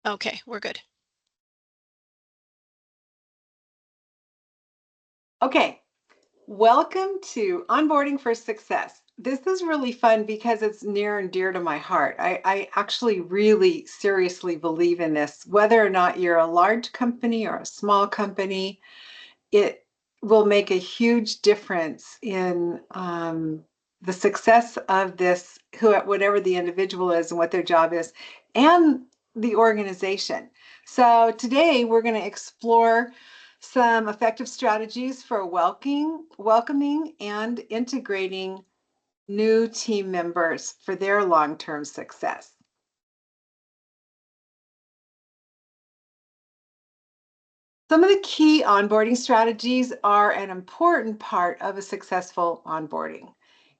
Okay, we're good. Okay, welcome to Onboarding for Success. This is really fun because it's near and dear to my heart. I actually really seriously believe in this. Whether or not you're a large company or a small company, it will make a huge difference in the success of this, whatever the individual is and what their job is, and the organization. So today we're going to explore some effective strategies for welcoming and integrating new team members for their long-term success. Some of the key onboarding strategies are an important part of a successful onboarding.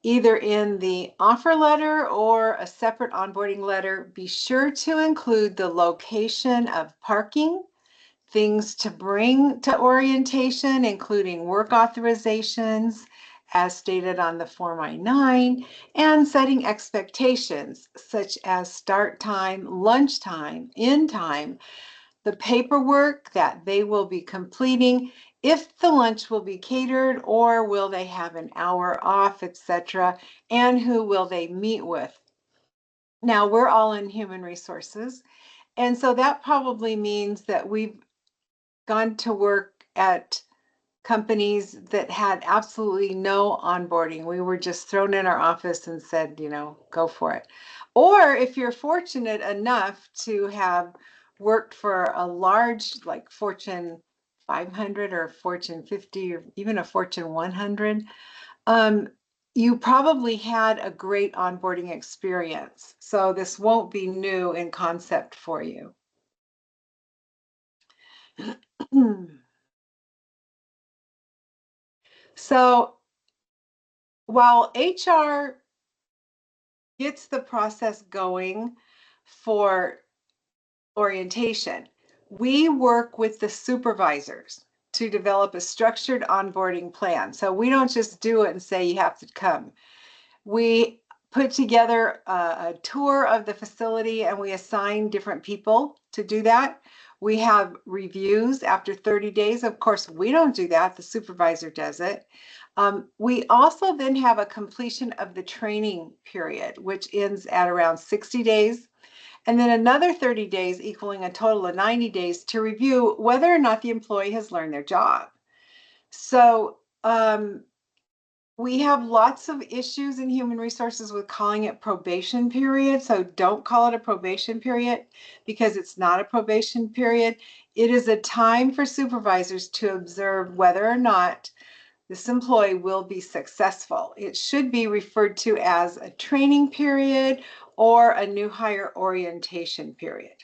Either in the offer letter or a separate onboarding letter, be sure to include the location of parking, things to bring to orientation, including work authorizations, as stated on the Form I-9, and setting expectations such as start time, lunch time, end time, the paperwork that they will be completing, if the lunch will be catered or will they have an hour off, etc., and who will they meet with. Now, we're all in human resources, and so that probably means that we've gone to work at companies that had absolutely no onboarding. We were just thrown in our office and said, go for it. Or if you're fortunate enough to have worked for a large, like Fortune 500 or Fortune 50 or even a Fortune 100, you probably had a great onboarding experience. So this won't be new in concept for you. So while HR gets the process going for orientation, we work with the supervisors to develop a structured onboarding plan. So we don't just do it and say you have to come. We put together a tour of the facility and we assign different people to do that. We have reviews after 30 days. Of course, we don't do that. The supervisor does it. We also then have a completion of the training period, which ends at around 60 days. And then another 30 days, equaling a total of 90 days, to review whether or not the employee has learned their job. So we have lots of issues in human resources with calling it probation period. So don't call it a probation period because it's not a probation period. It is a time for supervisors to observe whether or not this employee will be successful. It should be referred to as a training period or a new hire orientation period.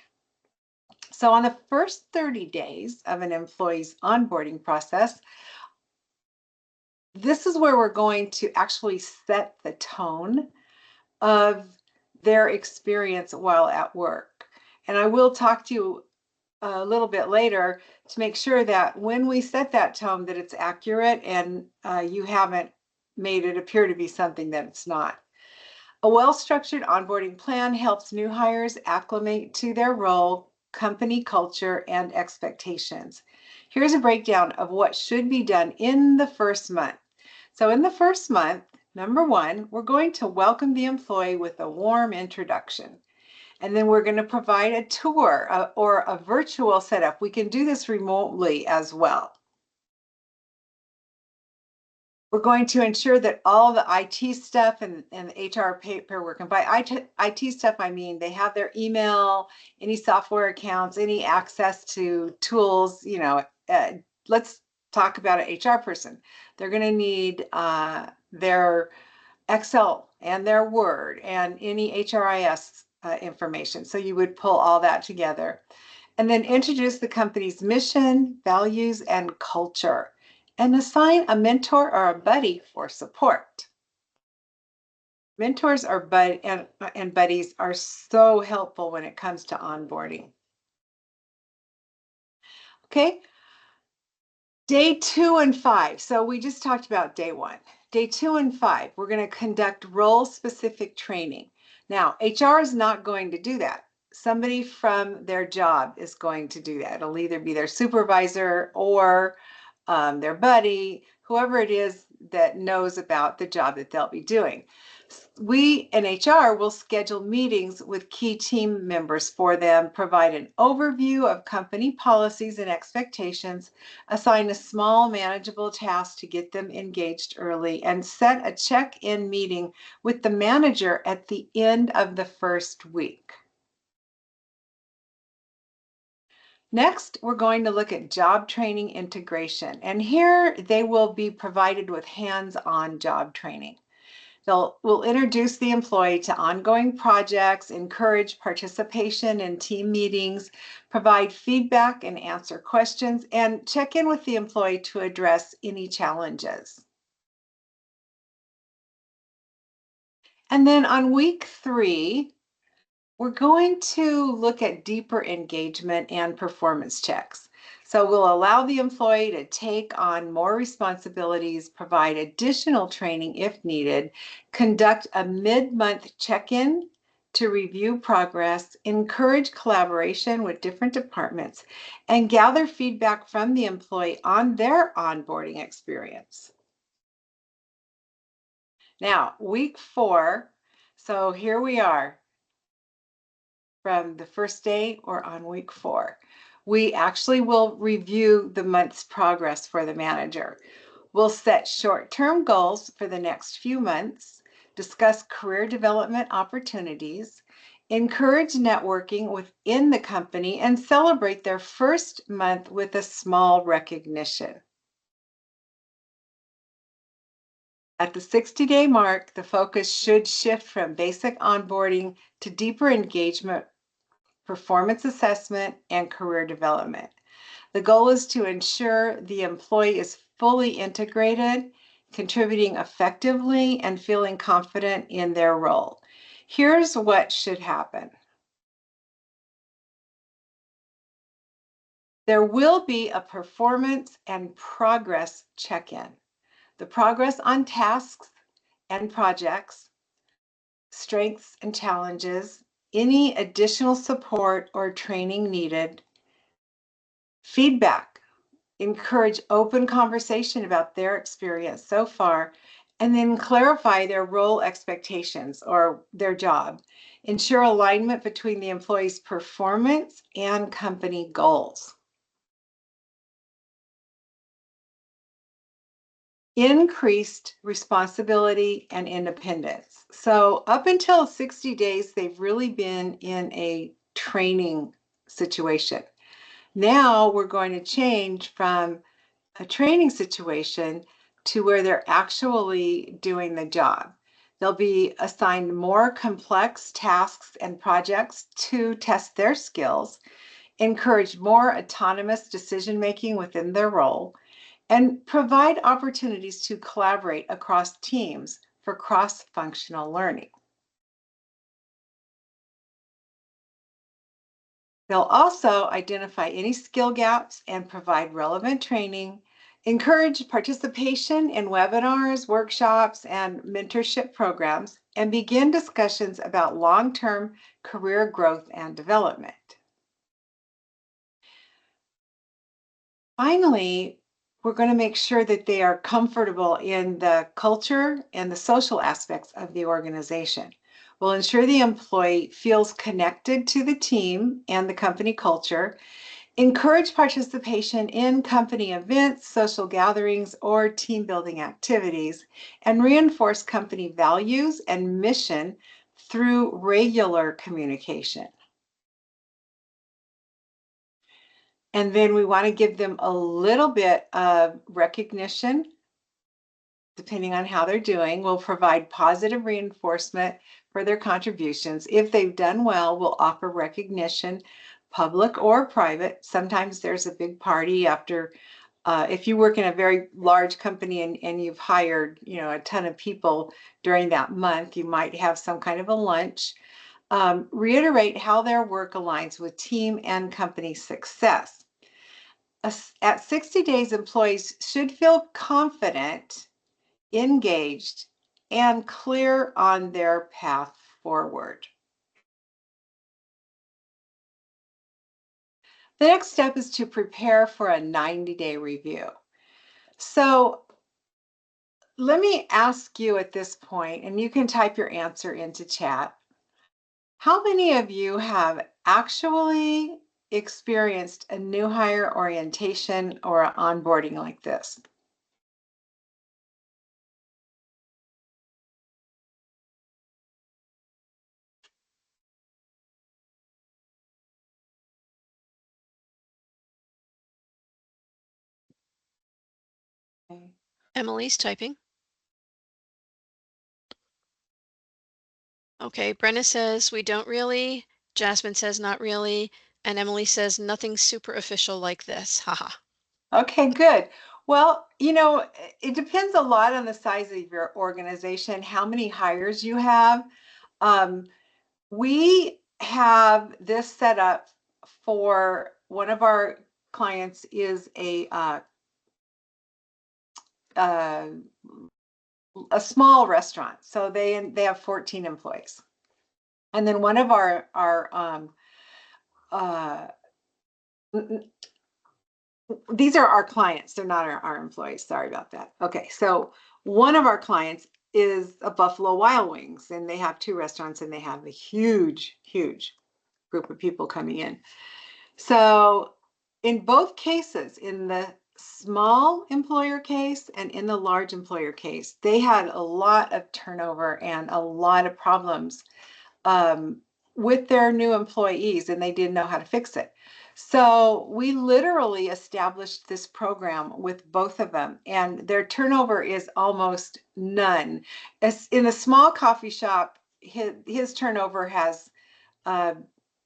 So on the first 30 days of an employee's onboarding process, this is where we're going to actually set the tone of their experience while at work. And I will talk to you a little bit later to make sure that when we set that tone that it's accurate and you haven't made it appear to be something that it's not. A well-structured onboarding plan helps new hires acclimate to their role, company culture, and expectations. Here's a breakdown of what should be done in the first month. So in the first month, number one, we're going to welcome the employee with a warm introduction. And then we're going to provide a tour or a virtual setup. We can do this remotely as well. We're going to ensure that all the IT stuff and the HR paperwork, and by IT stuff, I mean they have their email, any software accounts, any access to tools, let's talk about an HR person. They're going to need their Excel and their Word and any HRIS information. So you would pull all that together. And then introduce the company's mission, values, and culture. And assign a mentor or a buddy for support. Mentors are and buddies are so helpful when it comes to onboarding. Okay. Day 2 and 5. So we just talked about day 1. Day 2 and 5, we're going to conduct role-specific training. Now, HR is not going to do that. somebody from their job is going to do that. It'll either be their supervisor or their buddy, whoever it is that knows about the job that they'll be doing. We in HR will schedule meetings with key team members for them, provide an overview of company policies and expectations, assign a small manageable task to get them engaged early, and set a check-in meeting with the manager at the end of the first week. Next, we're going to look at job training integration, and here they will be provided with hands-on job training. We'll introduce the employee to ongoing projects, encourage participation in team meetings, provide feedback and answer questions, and check in with the employee to address any challenges. And then on week 3, we're going to look at deeper engagement and performance checks. So we'll allow the employee to take on more responsibilities, provide additional training if needed, conduct a mid-month check-in to review progress, encourage collaboration with different departments, and gather feedback from the employee on their onboarding experience. Now, week 4, so here we are. From the first day or on week 4. We actually will review the month's progress for the manager. We'll set short-term goals for the next few months, discuss career development opportunities, encourage networking within the company, and celebrate their first month with a small recognition. At the 60-day mark, the focus should shift from basic onboarding to deeper engagement, performance assessment, and career development. The goal is to ensure the employee is fully integrated, contributing effectively, and feeling confident in their role. Here's what should happen. There will be a performance and progress check-in. The progress on tasks and projects, strengths and challenges, any additional support or training needed, feedback, encourage open conversation about their experience so far, and then clarify their role expectations or their job. Ensure alignment between the employee's performance and company goals. Increased responsibility and independence. So up until 60 days, they've really been in a training situation. Now we're going to change from a training situation to where they're actually doing the job. They'll be assigned more complex tasks and projects to test their skills, encourage more autonomous decision-making within their role, and provide opportunities to collaborate across teams for cross-functional learning. They'll also identify any skill gaps and provide relevant training, encourage participation in webinars, workshops, and mentorship programs, and begin discussions about long-term career growth and development. Finally, we're going to make sure that they are comfortable in the culture and the social aspects of the organization. We'll ensure the employee feels connected to the team and the company culture, encourage participation in company events, social gatherings, or team building activities, and reinforce company values and mission through regular communication. And then we want to give them a little bit of recognition, depending on how they're doing. We'll provide positive reinforcement for their contributions. If they've done well, we'll offer recognition, public or private. Sometimes there's a big party after, if you work in a very large company and you've hired, a ton of people during that month, you might have some kind of a lunch. Reiterate how their work aligns with team and company success. At 60 days, employees should feel confident, engaged, and clear on their path forward. The next step is to prepare for a 90-day review. So let me ask you at this point, and you can type your answer into chat. How many of you have actually experienced a new hire orientation or an onboarding like this? Okay. Emily's typing. Okay, Brenna says we don't really. Jasmine says not really. And Emily says nothing super official like this. Haha. Okay, good. Well, it depends a lot on the size of your organization, how many hires you have. Um, we have this set up for one of our clients is uh, a small restaurant. So they have 14 employees. And then one of our uh, these are our clients. They're not our employees. Sorry about that. Okay, so one of our clients is a Buffalo Wild Wings, and they have two restaurants, and they have a huge, huge group of people coming in. So in both cases, in the small employer case and in the large employer case, they had a lot of turnover and a lot of problems um, with their new employees, and they didn't know how to fix it. So we literally established this program with both of them, and their turnover is almost none. As in a small coffee shop, his turnover uh,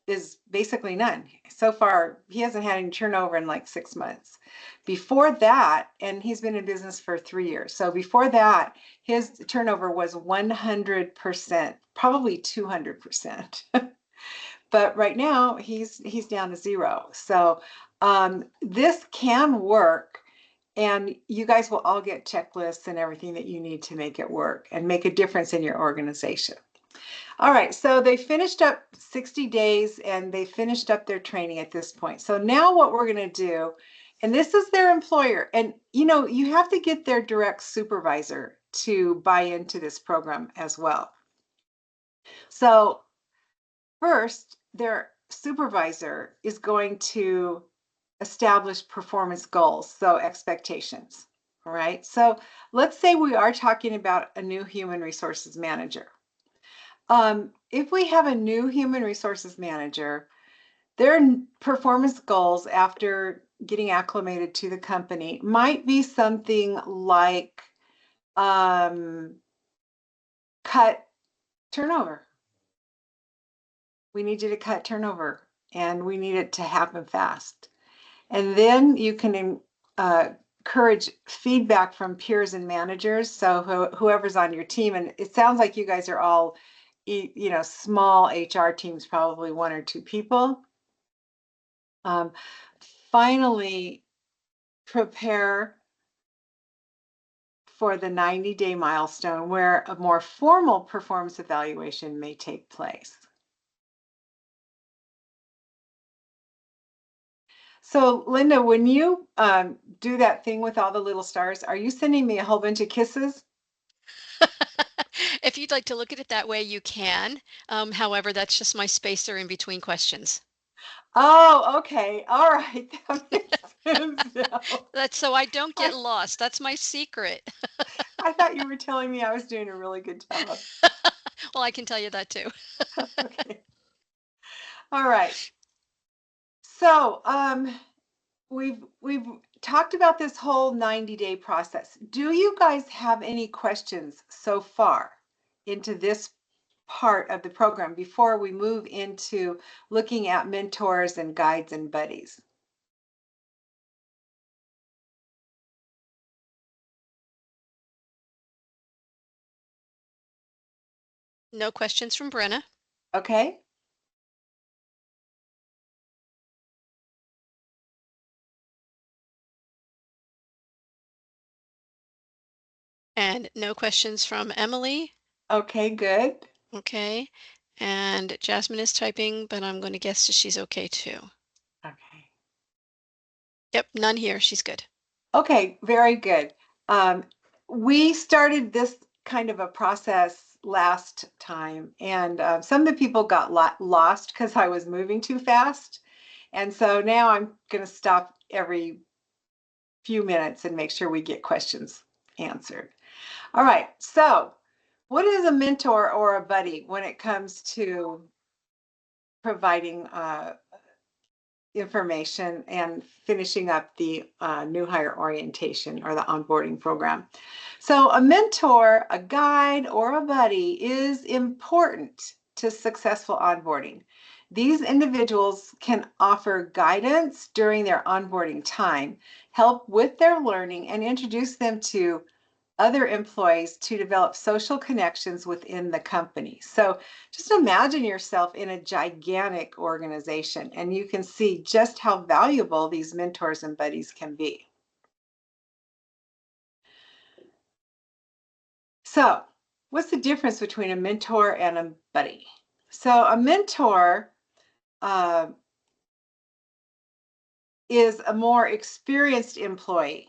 is basically none. So far, he hasn't had any turnover in like 6 months. Before that, and he's been in business for 3 years. So before that, his turnover was 100%, probably 200%. But right now, he's down to zero. So this can work. And you guys will all get checklists and everything that you need to make it work and make a difference in your organization. All right, so they finished up 60 days and they finished up their training at this point. So now what we're going to do, and this is their employer, and you have to get their direct supervisor to buy into this program as well. So first, their supervisor is going to establish performance goals, so expectations. All right, so let's say we are talking about a new human resources manager. If we have a new human resources manager, their performance goals after getting acclimated to the company might be something like cut turnover. We need you to cut turnover and we need it to happen fast. And then you can encourage feedback from peers and managers. So whoever's on your team, and it sounds like you guys are all, small HR teams, probably one or two people. Finally, prepare for the 90-day milestone where a more formal performance evaluation may take place. So Linda, when you do that thing with all the little stars, are you sending me a whole bunch of kisses? If you'd like to look at it that way, you can. However, that's just my spacer in between questions. Oh, okay. All right. That makes sense now. That's so I don't get I, lost. That's my secret. I thought you were telling me I was doing a really good job. Well, I can tell you that too. Okay. All right. So, we've talked about this whole 90-day process. Do you guys have any questions so far into this part of the program before we move into looking at mentors and guides and buddies? No questions from Brenna. Okay. And no questions from Emily. Okay, good. Okay. And Jasmine is typing, but I'm going to guess that she's okay too. Okay. Yep, none here. She's good. Okay, very good. We started this kind of a process last time, and some of the people got lost because I was moving too fast. And so now I'm going to stop every few minutes and make sure we get questions answered. All right, so what is a mentor or a buddy when it comes to providing information and finishing up the new hire orientation or the onboarding program? So a mentor, a guide, or a buddy is important to successful onboarding. These individuals can offer guidance during their onboarding time, help with their learning, and introduce them to other employees to develop social connections within the company. So just imagine yourself in a gigantic organization, and you can see just how valuable these mentors and buddies can be. So what's the difference between a mentor and a buddy? So a mentor uh, is a more experienced employee.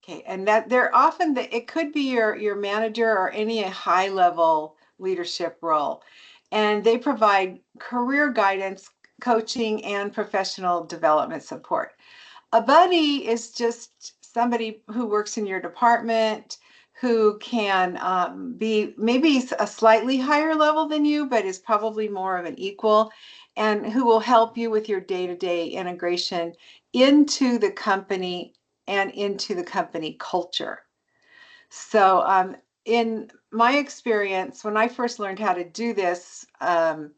Okay, and that they're often it could be your manager or any high level leadership role, and they provide career guidance, coaching, and professional development support. A buddy is just somebody who works in your department who can be maybe a slightly higher level than you, but is probably more of an equal, and who will help you with your day-to-day integration into the company and into the company culture. So in my experience, when I first learned how to do this, the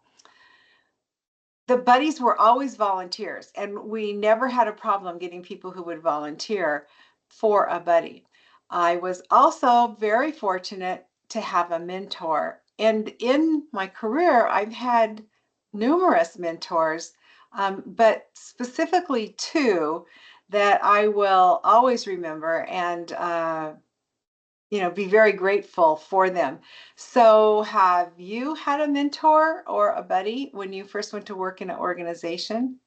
buddies were always volunteers, and we never had a problem getting people who would volunteer for a buddy. I was also very fortunate to have a mentor, and in my career, I've had numerous mentors, but specifically two that I will always remember and be very grateful for them. So have you had a mentor or a buddy when you first went to work in an organization?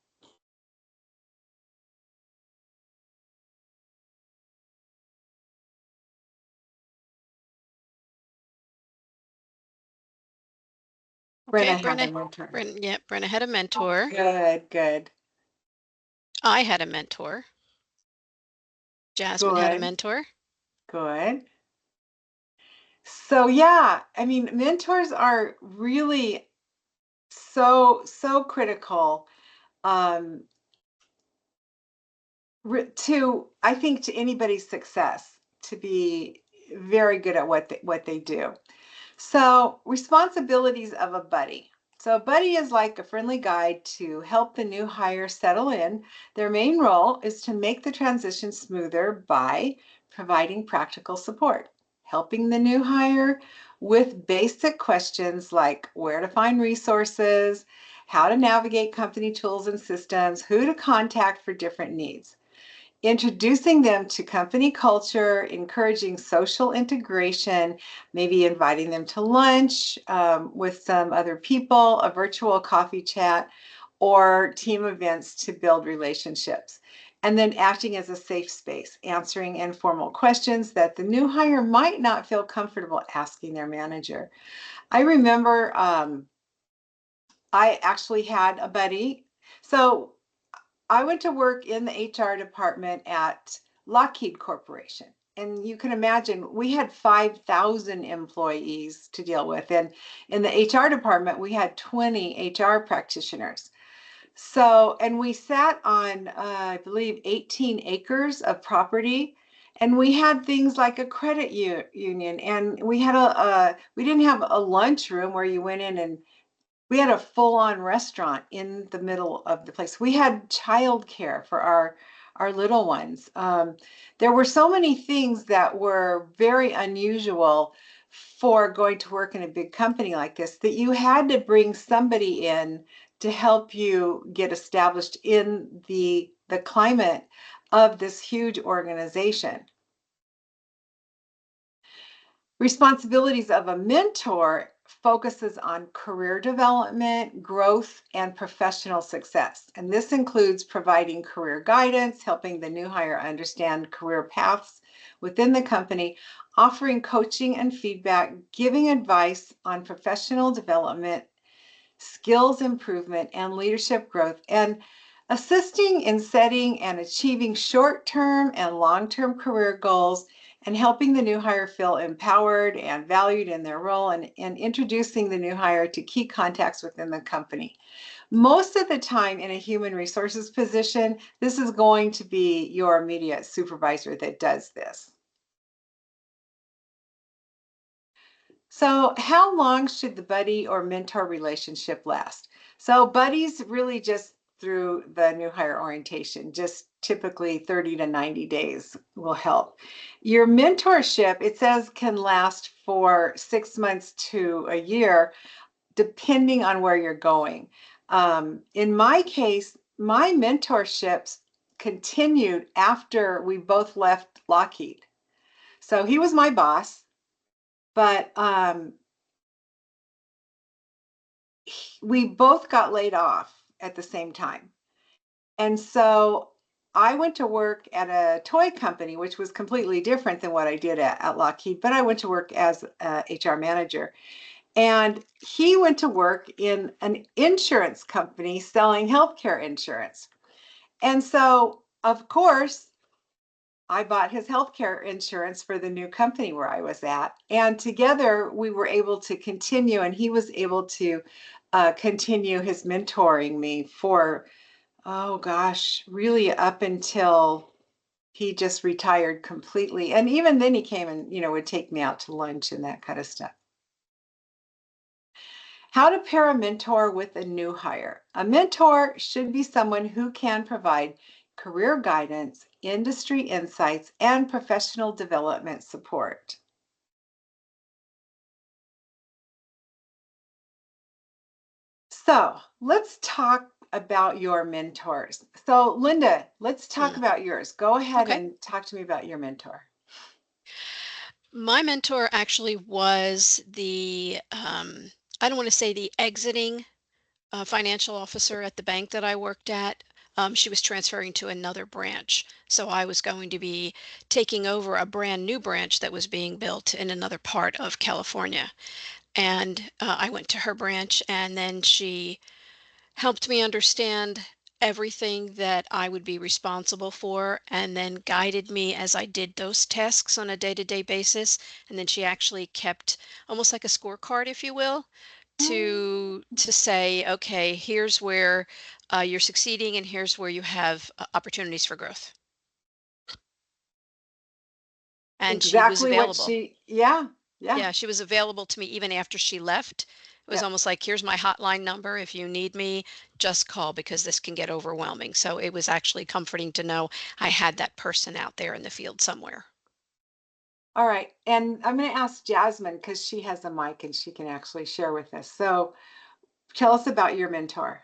Okay, Brenna had a Brenna. mentor. Yeah, Brenna had a mentor. Good, good, I had a mentor. Jasmine had a good, mentor. good. So yeah, I mean, mentors are really so critical um, to, I think, to anybody's success, to be very good at what they do. So, responsibilities of a buddy. So, a buddy is like a friendly guide to help the new hire settle in. Their main role is to make the transition smoother by providing practical support, helping the new hire with basic questions like where to find resources, how to navigate company tools and systems, who to contact for different needs, introducing them to company culture, encouraging social integration, maybe inviting them to lunch with some other people, a virtual coffee chat, or team events to build relationships. And then acting as a safe space, answering informal questions that the new hire might not feel comfortable asking their manager. I remember I actually had a buddy. So I went to work in the HR department at Lockheed Corporation. And you can imagine we had 5,000 employees to deal with. And in the HR department, we had 20 HR practitioners. So, and we sat on, I believe, 18 acres of property. And we had things like a credit union. And we had we didn't have a lunch room where you went in and we had a full-on restaurant in the middle of the place. We had childcare for our little ones. There were so many things that were very unusual for going to work in a big company like this that you had to bring somebody in to help you get established in the climate of this huge organization. Responsibilities of a mentor focuses on career development, growth, and professional success. And this includes providing career guidance, helping the new hire understand career paths within the company, offering coaching and feedback, giving advice on professional development, skills improvement, and leadership growth, and assisting in setting and achieving short-term and long-term career goals, and helping the new hire feel empowered and valued in their role, and introducing the new hire to key contacts within the company. Most of the time in a human resources position, this is going to be your immediate supervisor that does this. So, how long should the buddy or mentor relationship last? So, buddies really just through the new hire orientation, just typically 30 to 90 days will help. Your mentorship, it says, can last for 6 months to a year, depending on where you're going. In my case, my mentorships continued after we both left Lockheed. So, he was my boss, but we both got laid off at the same time. And so I went to work at a toy company, which was completely different than what I did at Lockheed, but I went to work as a HR manager. And he went to work in an insurance company selling healthcare insurance. And so, of course, I bought his healthcare insurance for the new company where I was at. And together we were able to continue, and he was able to continue his mentoring me for, oh gosh, really up until he just retired completely. And even then he came and, would take me out to lunch and that kind of stuff. How to pair a mentor with a new hire. A mentor should be someone who can provide career guidance, industry insights, and professional development support. So let's talk about your mentors. So, Linda, let's talk Mm, about yours. Go ahead okay. and talk to me about your mentor. My mentor actually was I don't want to say the exiting financial officer at the bank that I worked at. She was transferring to another branch. So I was going to be taking over a brand new branch that was being built in another part of California. And I went to her branch, and then she helped me understand everything that I would be responsible for, and then guided me as I did those tasks on a day-to-day basis. And then she actually kept almost like a scorecard, if you will, to say, okay, here's where you're succeeding, and here's where you have opportunities for growth. And she was Exactly what available. she, yeah, yeah. Yeah, she was available to me even after she left. It was Yep. almost like, here's my hotline number. If you need me, just call because this can get overwhelming. So it was actually comforting to know I had that person out there in the field somewhere. All right. And I'm going to ask Jasmine because she has a mic and she can actually share with us. So tell us about your mentor.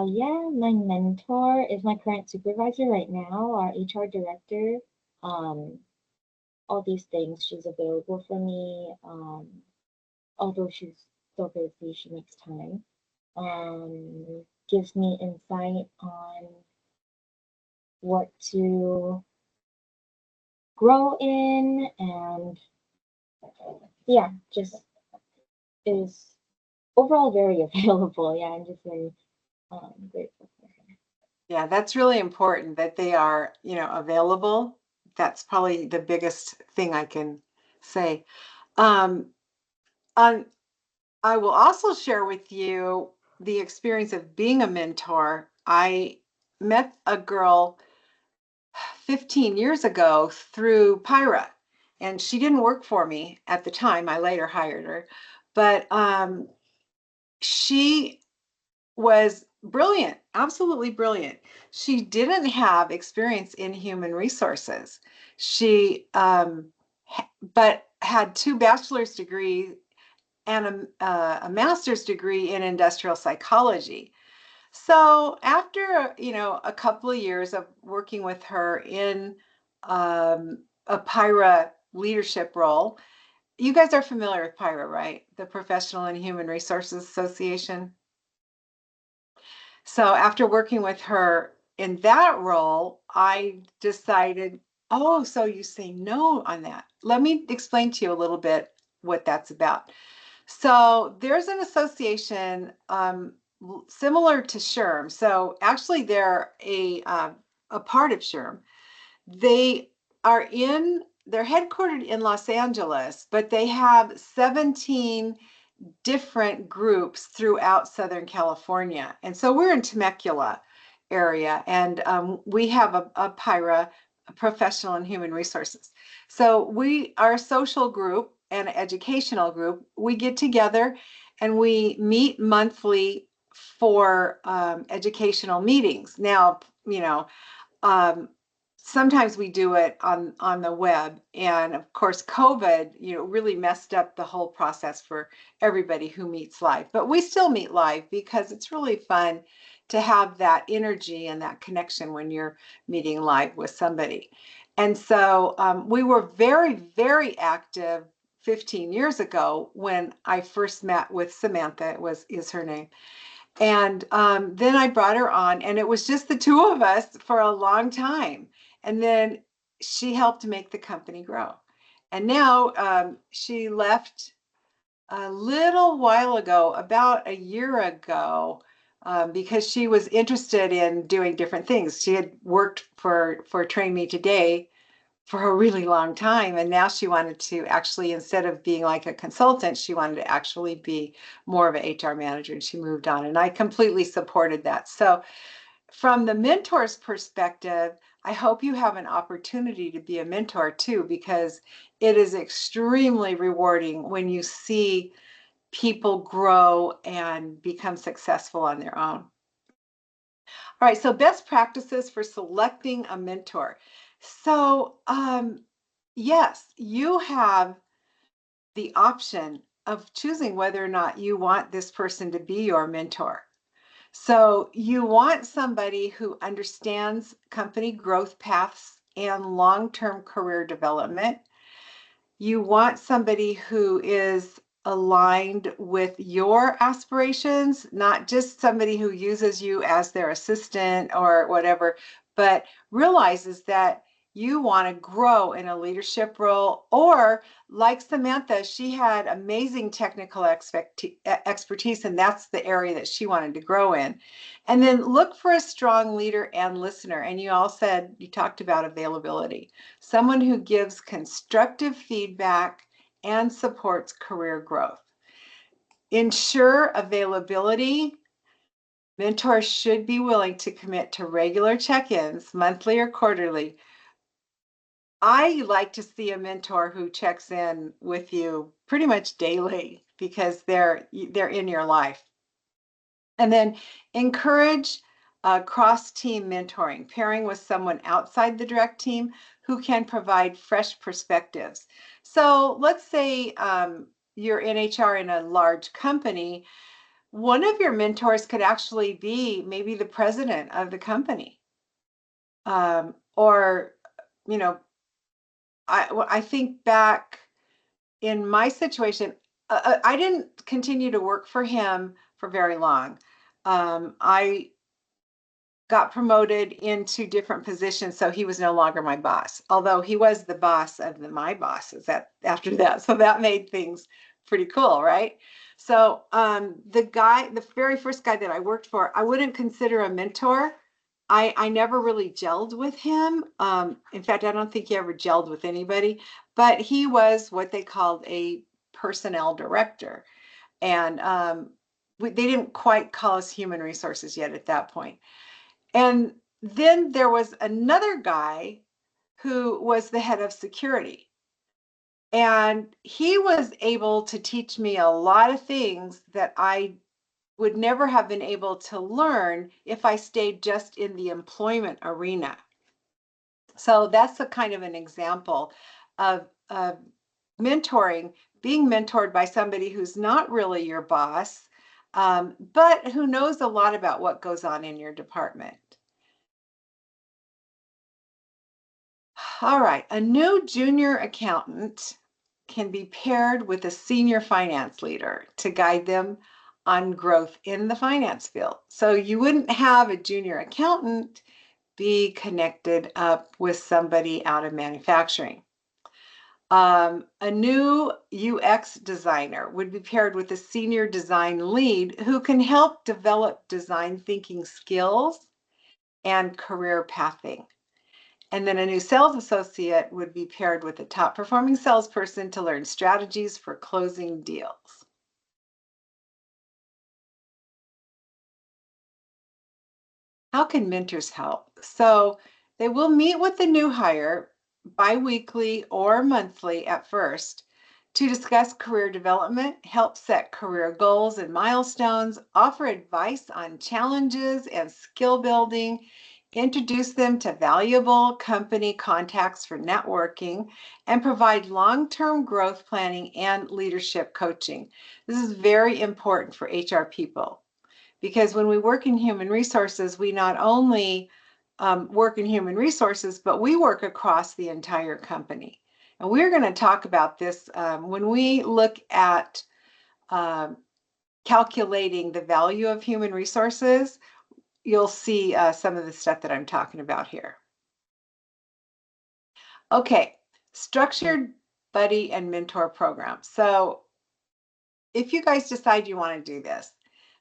Yeah, my mentor is my current supervisor right now, our HR director. Um, all these things, she's available for me. Although she's so busy, she makes time. Gives me insight on what to grow in, and yeah, just is overall very available. Yeah, I'm just very grateful for her. Yeah, that's really important that they are, available. That's probably the biggest thing I can say. Um, on, I will also share with you the experience of being a mentor. I met a girl 15 years ago through Pyra, and she didn't work for me at the time. I later hired her, but she was brilliant, absolutely brilliant. She didn't have experience in human resources. She, but had two bachelor's degrees and a master's degree in industrial psychology. So after, a couple of years of working with her in a PIRA leadership role. You guys are familiar with PIRA, right? The Professional and Human Resources Association. So after working with her in that role, I decided, oh, so you say no on that. Let me explain to you a little bit what that's about. So there's an association similar to SHRM. So actually they're a part of SHRM. They they're headquartered in Los Angeles, but they have 17 different groups throughout Southern California. And so we're in Temecula area, and we have a PIRA, a Professional and Human Resources. So our social group and educational group, we get together and we meet monthly for educational meetings. Now, um, sometimes we do it on the web, and of course COVID really messed up the whole process for everybody who meets live, but we still meet live because it's really fun to have that energy and that connection when you're meeting live with somebody. And so we were very, very active 15 years ago when I first met with Samantha, is her name. And then I brought her on, and it was just the two of us for a long time. And then she helped make the company grow. And now she left a little while ago, about a year ago, because she was interested in doing different things. She had worked for Train Me Today for a really long time. And now she wanted to actually, instead of being like a consultant, she wanted to actually be more of an HR manager, and she moved on. And I completely supported that. So from the mentor's perspective, I hope you have an opportunity to be a mentor too, because it is extremely rewarding when you see people grow and become successful on their own. All right, so best practices for selecting a mentor. So yes, you have the option of choosing whether or not you want this person to be your mentor. So you want somebody who understands company growth paths and long-term career development. You want somebody who is aligned with your aspirations, not just somebody who uses you as their assistant or whatever, but realizes that you want to grow in a leadership role. Or like Samantha, she had amazing technical expertise, and that's the area that she wanted to grow in. And then look for a strong leader and listener. And you talked about availability. Someone who gives constructive feedback and supports career growth. Ensure availability. Mentors should be willing to commit to regular check-ins, monthly or quarterly. I like to see a mentor who checks in with you pretty much daily because they're in your life. And then encourage cross-team mentoring, pairing with someone outside the direct team who can provide fresh perspectives. So let's say you're in HR in a large company. One of your mentors could actually be maybe the president of the company. Or, you know, I think back in my situation, I didn't continue to work for him for very long. I got promoted into different positions, so he was no longer my boss, although he was the boss of my bosses after that. So that made things pretty cool, right? So the very first guy that I worked for, I wouldn't consider a mentor. I never really gelled with him. In fact, I don't think he ever gelled with anybody, but he was what they called a personnel director. And they didn't quite call us human resources yet at that point. And then there was another guy who was the head of security. And he was able to teach me a lot of things that I would never have been able to learn if I stayed just in the employment arena. So that's a kind of an example of mentoring, being mentored by somebody who's not really your boss, but who knows a lot about what goes on in your department. All right, a new junior accountant can be paired with a senior finance leader to guide them on growth in the finance field. So you wouldn't have a junior accountant be connected up with somebody out of manufacturing. A new UX designer would be paired with a senior design lead who can help develop design thinking skills and career pathing. And then a new sales associate would be paired with a top performing salesperson to learn strategies for closing deals. How can mentors help? So they will meet with the new hire biweekly or monthly at first to discuss career development, help set career goals and milestones, offer advice on challenges and skill building, introduce them to valuable company contacts for networking, and provide long-term growth planning and leadership coaching. This is very important for HR people, because when we work in human resources, we not only work in human resources, but we work across the entire company. And we're going to talk about this when we look at calculating the value of human resources. You'll see some of the stuff that I'm talking about here. Okay, structured buddy and mentor program. So if you guys decide you want to do this,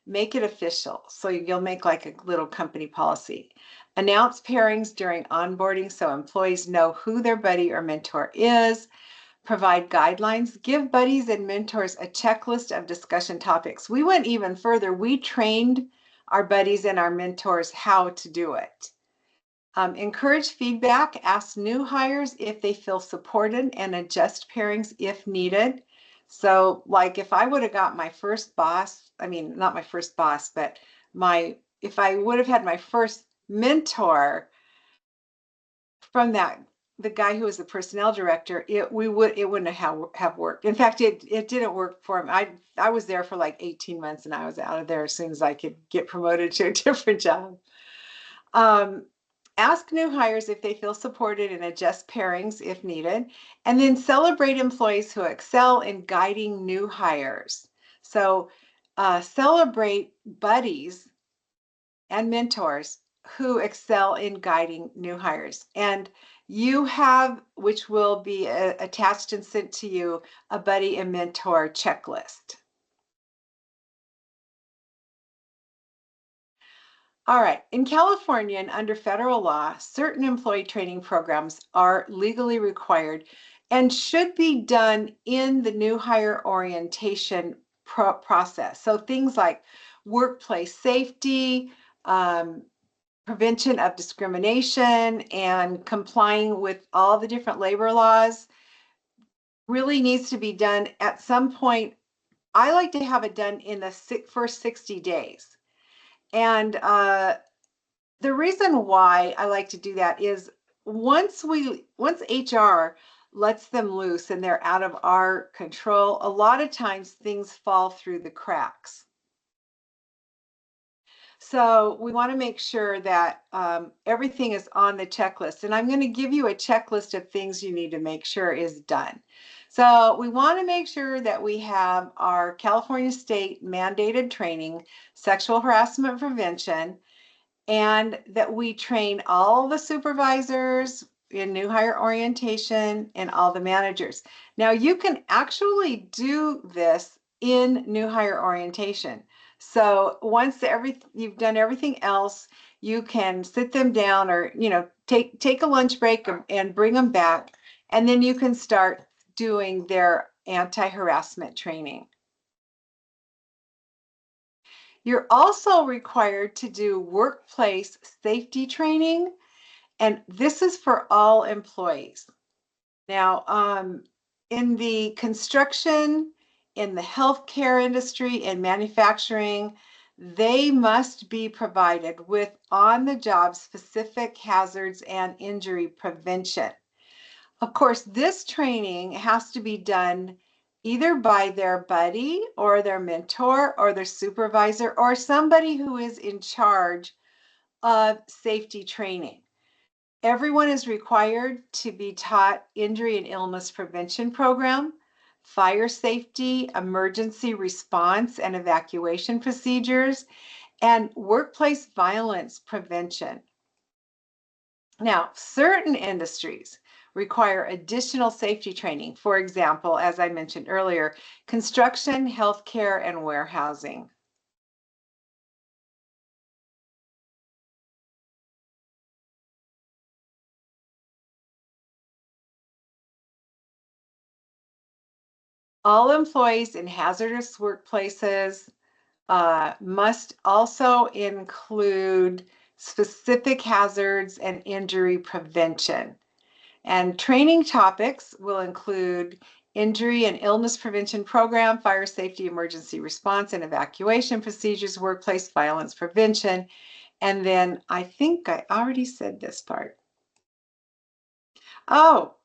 make it official. So you'll make like a little company policy. Announce pairings during onboarding so employees know who their buddy or mentor is. Provide guidelines. Give buddies and mentors a checklist of discussion topics. We went even further. We trained our buddies and our mentors how to do it. Encourage feedback. Ask new hires if they feel supported and adjust pairings if needed. So like if I would have got my first boss, I mean, not my first boss, but if I would have had my first mentor from the guy who was the personnel director, it wouldn't have worked. In fact, it didn't work for him. I was there for like 18 months and I was out of there as soon as I could get promoted to a different job. Ask new hires if they feel supported and adjust pairings if needed. And then celebrate employees who excel in guiding new hires. So celebrate buddies and mentors who excel in guiding new hires. And you have, which will be attached and sent to you, a buddy and mentor checklist. All right, in California and under federal law, certain employee training programs are legally required and should be done in the new hire orientation process. So things like workplace safety, prevention of discrimination, and complying with all the different labor laws really needs to be done at some point. I like to have it done in the first 60 days. And the reason why I like to do that is once HR lets them loose and they're out of our control, a lot of times things fall through the cracks. So we want to make sure that everything is on the checklist. And I'm going to give you a checklist of things you need to make sure is done. So we want to make sure that we have our California state mandated training, sexual harassment prevention, and that we train all the supervisors in new hire orientation and all the managers. Now you can actually do this in new hire orientation. So once you've done everything else, you can sit them down or take a lunch break and bring them back, and then you can start doing their anti-harassment training. You're also required to do workplace safety training, and this is for all employees. Now, in the construction, in the healthcare industry, and manufacturing, they must be provided with on-the-job specific hazards and injury prevention. Of course, this training has to be done either by their buddy or their mentor or their supervisor or somebody who is in charge of safety training. Everyone is required to be taught injury and illness prevention program, fire safety, emergency response and evacuation procedures, and workplace violence prevention. Now, certain industries require additional safety training. For example, as I mentioned earlier, construction, healthcare, and warehousing. All employees in hazardous workplaces must also include specific hazards and injury prevention. And training topics will include injury and illness prevention program, fire safety, emergency response and evacuation procedures, workplace violence prevention. And then I think I already said this part. Oh,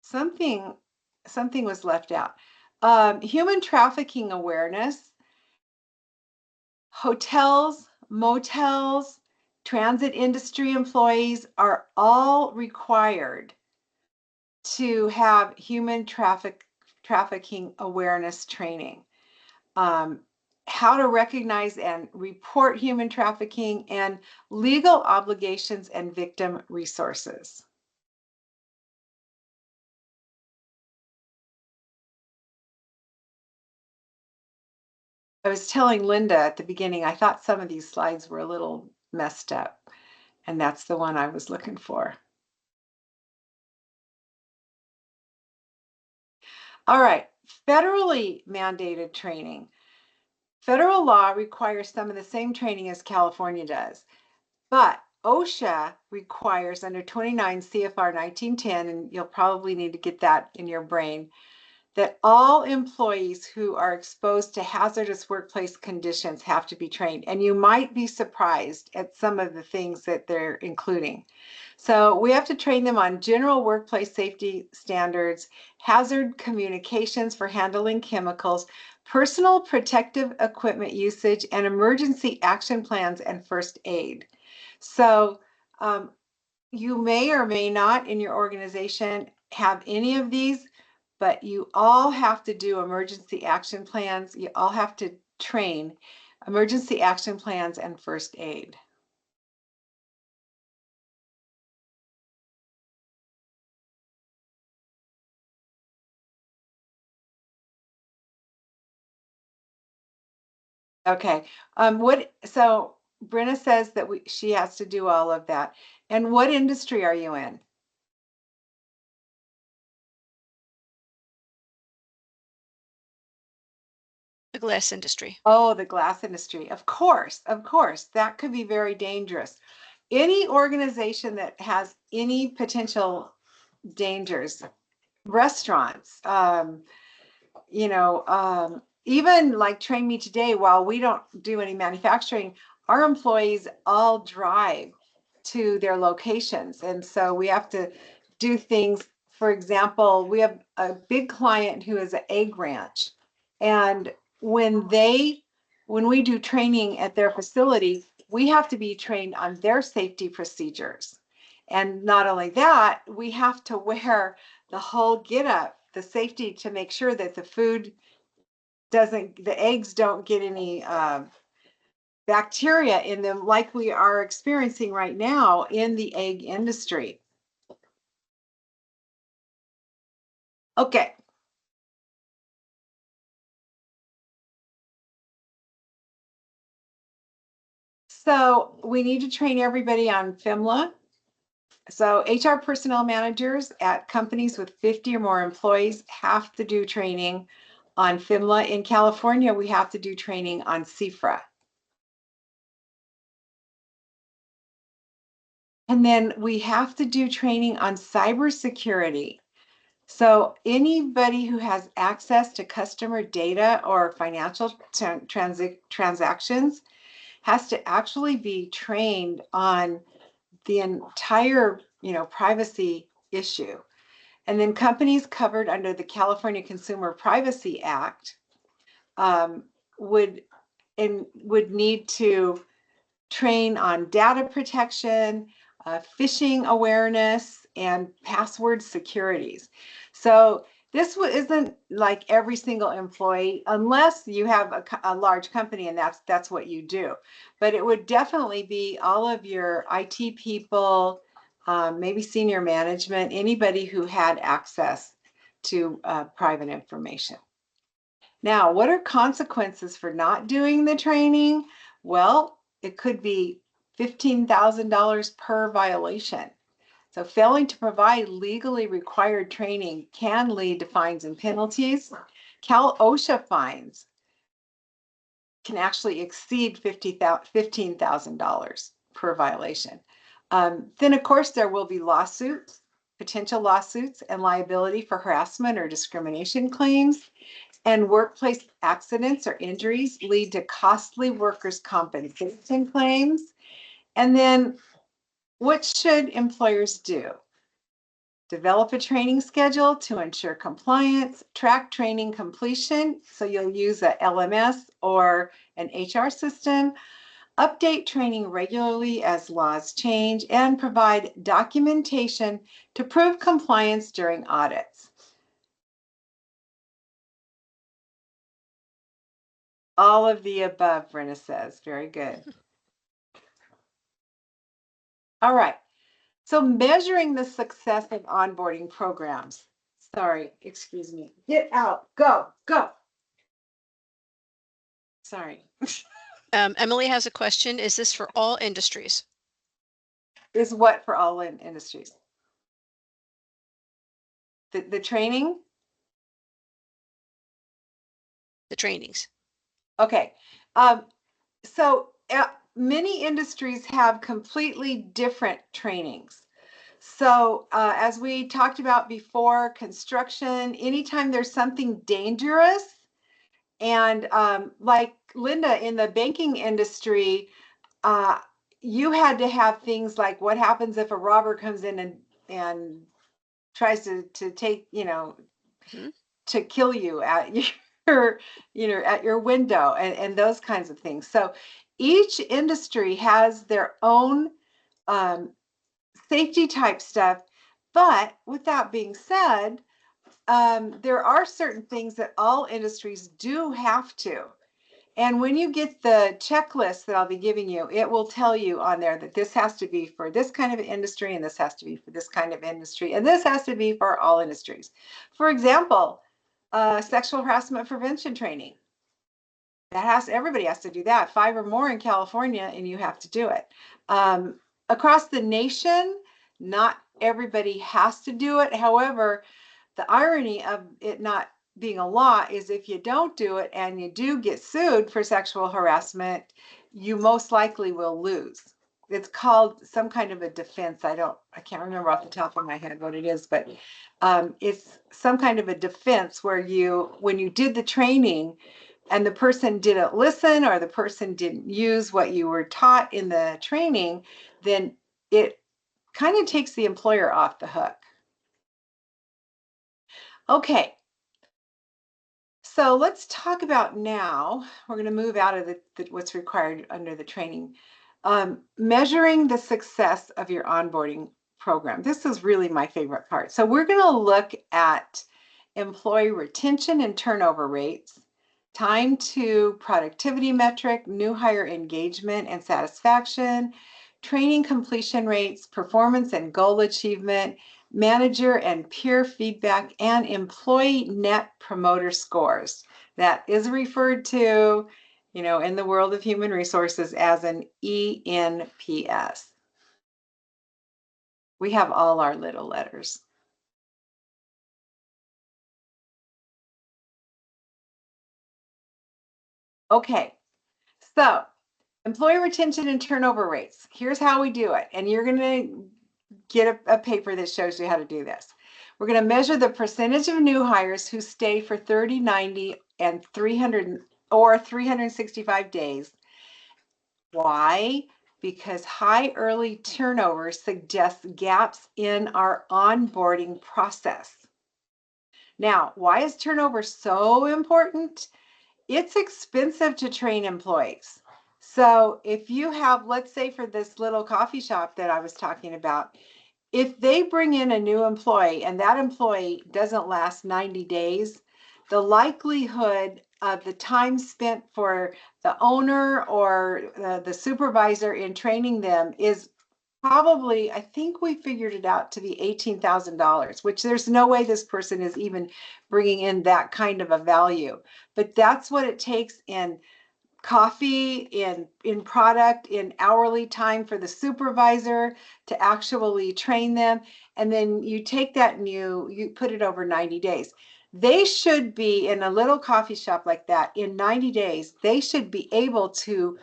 something was left out. Human trafficking awareness. Hotels, motels, transit industry employees are all required to have human trafficking awareness training. How to recognize and report human trafficking, and legal obligations and victim resources. I was telling Linda at the beginning, I thought some of these slides were a little messed up, and that's the one I was looking for. All right, federally mandated training. Federal law requires some of the same training as California does, but OSHA requires under 29 CFR 1910, and you'll probably need to get that in your brain, that all employees who are exposed to hazardous workplace conditions have to be trained. And you might be surprised at some of the things that they're including. So we have to train them on general workplace safety standards, hazard communications for handling chemicals, personal protective equipment usage, and emergency action plans and first aid. So you may or may not in your organization have any of these, but you all have to do emergency action plans. You all have to train emergency action plans and first aid. Okay. So Brenna says that she has to do all of that. And what industry are you in? The glass industry. Oh, the glass industry. Of course, that could be very dangerous. Any organization that has any potential dangers, restaurants, even like Train Me Today, while we don't do any manufacturing, our employees all drive to their locations. And so we have to do things. For example, we have a big client who is an egg ranch. And when we do training at their facility, we have to be trained on their safety procedures. And not only that, we have to wear the whole get up, the safety to make sure that the eggs don't get any bacteria in them like we are experiencing right now in the egg industry. Okay. So we need to train everybody on FMLA. So HR personnel managers at companies with 50 or more employees have to do training on FMLA. In California, we have to do training on CFRA. And then we have to do training on cybersecurity. So anybody who has access to customer data or financial transactions has to actually be trained on the entire, privacy issue. And then companies covered under the California Consumer Privacy Act would need to train on data protection, phishing awareness, and password securities. So this isn't like every single employee, unless you have a large company and that's what you do. But it would definitely be all of your IT people, maybe senior management, anybody who had access to private information. Now, what are consequences for not doing the training? Well, it could be $15,000 per violation. So failing to provide legally required training can lead to fines and penalties. Cal OSHA fines can actually exceed $15,000 per violation. Then, of course, there will be lawsuits, potential lawsuits, and liability for harassment or discrimination claims. And workplace accidents or injuries lead to costly workers' compensation claims. And then, what should employers do? Develop a training schedule to ensure compliance, track training completion, so you'll use a LMS or an HR system, update training regularly as laws change, and provide documentation to prove compliance during audits. All of the above, Brenna says. Very good. All right. So measuring the success of onboarding programs. Sorry, excuse me. Get out. Go, go. Sorry. Emily has a question. Is this for all industries? Is what for all industries? The training? The trainings. Okay. So many industries have completely different trainings. So as we talked about before, construction, anytime there's something dangerous, and like Linda in the banking industry, you had to have things like what happens if a robber comes in and tries to take, Mhm. to kill you at your, at your window, and those kinds of things. So each industry has their own um, safety type stuff. But with that being said, there are certain things that all industries do have to. And when you get the checklist that I'll be giving you, it will tell you on there that this has to be for this kind of industry, and this has to be for this kind of industry, and this has to be for all industries. For example, sexual harassment prevention training. Everybody has to do that, 5 or more in California, and you have to do it. Across the nation, not everybody has to do it. However, the irony of it not being a law is if you don't do it and you do get sued for sexual harassment, you most likely will lose. It's called some kind of a defense. I can't remember off the top of my head what it is, but it's some kind of a defense where when you did the training and the person didn't listen, or the person didn't use what you were taught in the training, then it kind of takes the employer off the hook. Okay, so let's talk about now, we're going to move out of what's required under the training. Measuring the success of your onboarding program. This is really my favorite part. So we're going to look at employee retention and turnover rates, time to productivity metric, new hire engagement and satisfaction, training completion rates, performance and goal achievement, manager and peer feedback, and employee net promoter scores. That is referred to, in the world of human resources as an ENPS. We have all our little letters. Okay, so employee retention and turnover rates. Here's how we do it. And you're going to get a paper that shows you how to do this. We're going to measure the percentage of new hires who stay for 30, 90, and 300 or 365 days. Why? Because high early turnover suggests gaps in our onboarding process. Now, why is turnover so important? It's expensive to train employees. So if you have, let's say for this little coffee shop that I was talking about, if they bring in a new employee and that employee doesn't last 90 days, the likelihood of the time spent for the owner or the supervisor in training them is probably, I think we figured it out to be $18,000, which there's no way this person is even bringing in that kind of a value. But that's what it takes in coffee, in product, in hourly time for the supervisor to actually train them. And then you take that and you put it over 90 days. They should be in a little coffee shop like that in 90 days, they should be able to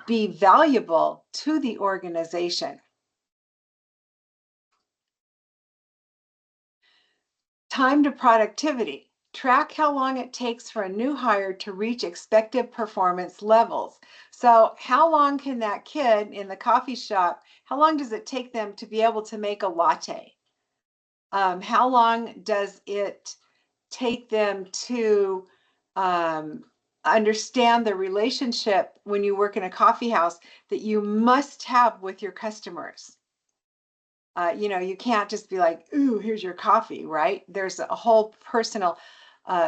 be valuable to the organization. Time to productivity. Track how long it takes for a new hire to reach expected performance levels. So how long can that kid in the coffee shop, how long does it take them to be able to make a latte? How long does it take them to understand the relationship when you work in a coffee house that you must have with your customers? You can't just be like, ooh, here's your coffee, right? There's a whole personal,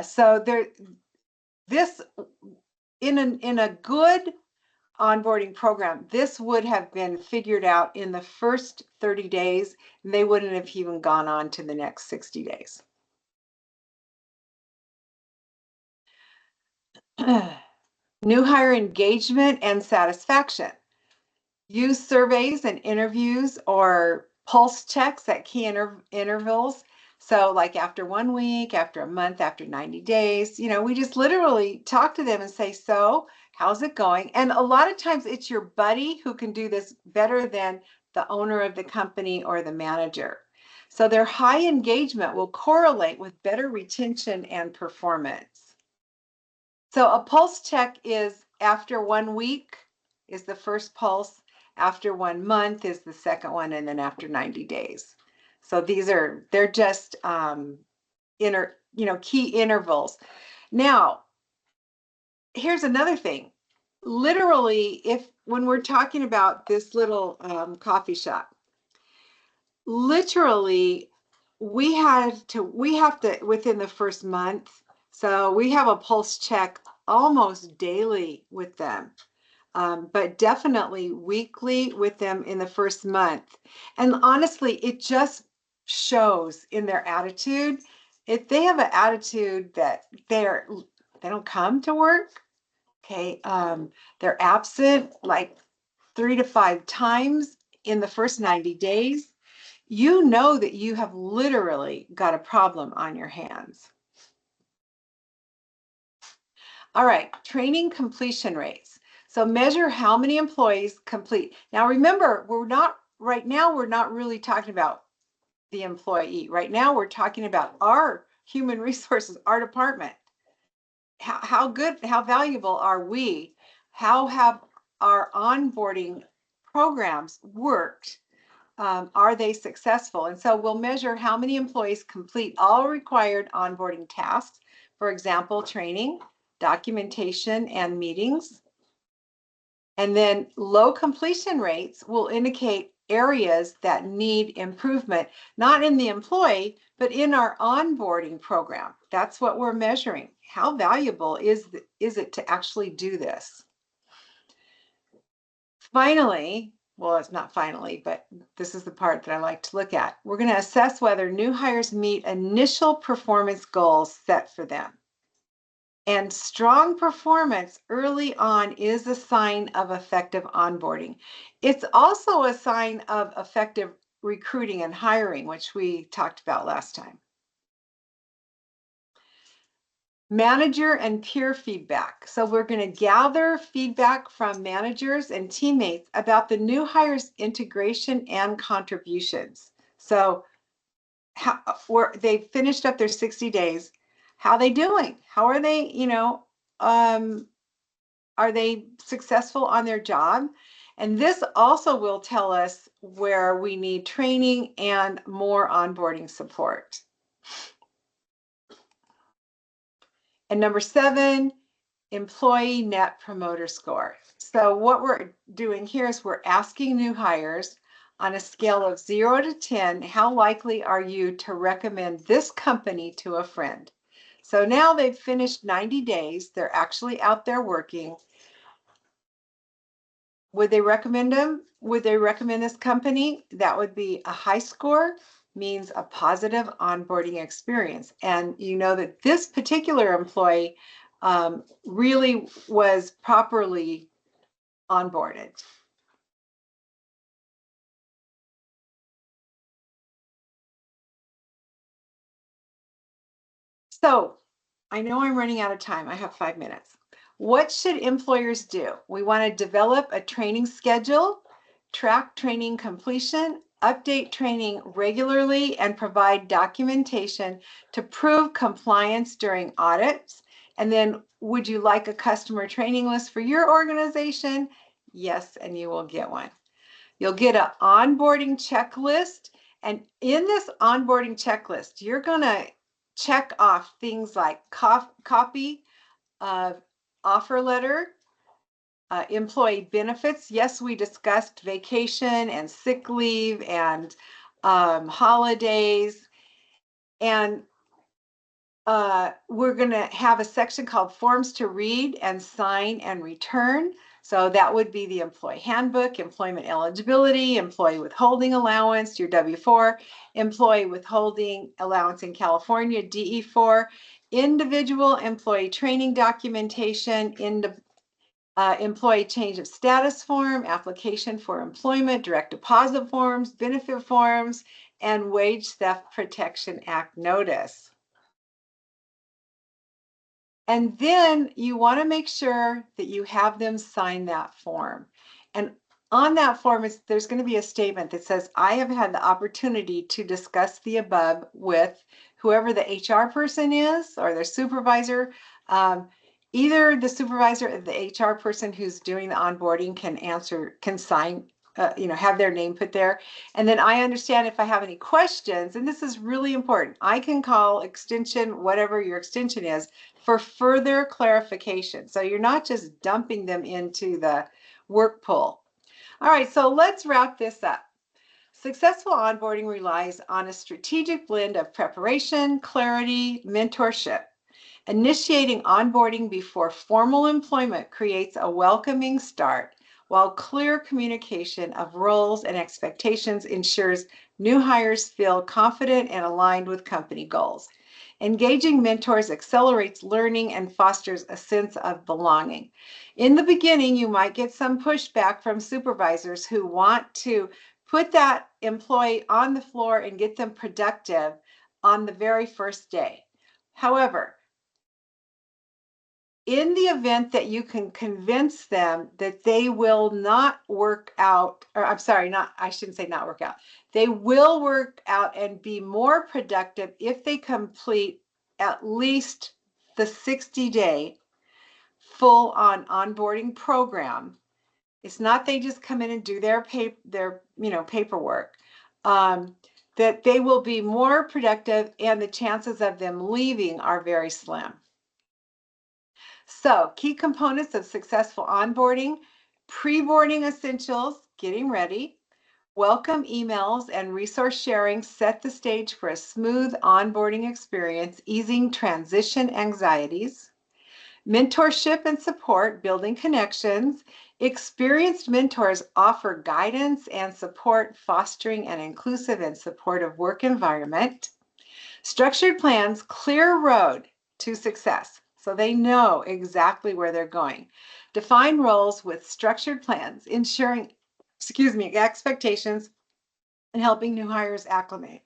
so there, this, in a good onboarding program, this would have been figured out in the first 30 days, and they wouldn't have even gone on to the next 60 days. New hire engagement and satisfaction. Use surveys and interviews or pulse checks at key intervals. So like after 1 week, after a month, after 90 days, we just literally talk to them and say, so how's it going? And a lot of times it's your buddy who can do this better than the owner of the company or the manager. So their high engagement will correlate with better retention and performance. So a pulse check is after 1 week is the first pulse, after 1 month is the second one, and then after 90 days. So they're just key intervals. Now, here's another thing. Literally, when we're talking about this little coffee shop, literally we have to within the first month, so we have a pulse check almost daily with them, but definitely weekly with them in the first month. And honestly, it just shows in their attitude. If they have an attitude that they don't come to work, okay, they're absent like 3 to 5 times in the first 90 days, you know that you have literally got a problem on your hands. All right, training completion rates. So measure how many employees complete. Now remember, right now we're not really talking about the employee. Right now we're talking about our human resources, our department. How good, how valuable are we? How have our onboarding programs worked? Are they successful? And so we'll measure how many employees complete all required onboarding tasks, for example, training, documentation, and meetings. And then low completion rates will indicate areas that need improvement, not in the employee, but in our onboarding program. That's what we're measuring. How valuable is it to actually do this? Finally, well, it's not finally, but this is the part that I like to look at. We're going to assess whether new hires meet initial performance goals set for them. And strong performance early on is a sign of effective onboarding. It's also a sign of effective recruiting and hiring, which we talked about last time. Manager and peer feedback. So we're going to gather feedback from managers and teammates about the new hires' integration and contributions. So they've finished up their 60 days. How are they doing? How are they, are they successful on their job? And this also will tell us where we need training and more onboarding support. And number 7, employee net promoter score. So what we're doing here is we're asking new hires on a scale of 0 to 10, how likely are you to recommend this company to a friend? So now they've finished 90 days. They're actually out there working. Would they recommend them? Would they recommend this company? That would be a high score, means a positive onboarding experience. And you know that this particular employee really was properly onboarded. So I know I'm running out of time. I have 5 minutes. What should employers do? We want to develop a training schedule, track training completion, update training regularly, and provide documentation to prove compliance during audits. And then, would you like a customer training list for your organization? Yes, and you will get one. You'll get an onboarding checklist. And in this onboarding checklist, you're going to check off things like copy of offer letter, employee benefits. Yes, we discussed vacation and sick leave and holidays. And we're going to have a section called forms to read and sign and return. So that would be the employee handbook, employment eligibility, employee withholding allowance, your W-4, employee withholding allowance in California, DE-4, individual employee training documentation, employee change of status form, application for employment, direct deposit forms, benefit forms, and Wage Theft Protection Act notice. And then you want to make sure that you have them sign that form. And on that form, there's going to be a statement that says, I have had the opportunity to discuss the above with whoever the HR person is or their supervisor. Either the supervisor or the HR person who's doing the onboarding can sign, have their name put there. And then I understand if I have any questions, and this is really important, I can call extension, whatever your extension is, for further clarification. So you're not just dumping them into the work pool. All right, so let's wrap this up. Successful onboarding relies on a strategic blend of preparation, clarity, mentorship. Initiating onboarding before formal employment creates a welcoming start, while clear communication of roles and expectations ensures new hires feel confident and aligned with company goals. Engaging mentors accelerates learning and fosters a sense of belonging. In the beginning, you might get some pushback from supervisors who want to put that employee on the floor and get them productive on the very first day. However, in the event that you can convince them that they will not work out, or I'm sorry, I shouldn't say not work out, they will work out and be more productive if they complete at least the 60-day full on onboarding program. It's not they just come in and do their paperwork. That they will be more productive and the chances of them leaving are very slim. So, key components of successful onboarding: pre-boarding essentials, getting ready, welcome emails and resource sharing set the stage for a smooth onboarding experience, easing transition anxieties. Mentorship and support, building connections. Experienced mentors offer guidance and support, fostering an inclusive and supportive work environment. Structured plans, clear road to success, so they know exactly where they're going. Define roles with structured plans, ensuring, expectations and helping new hires acclimate.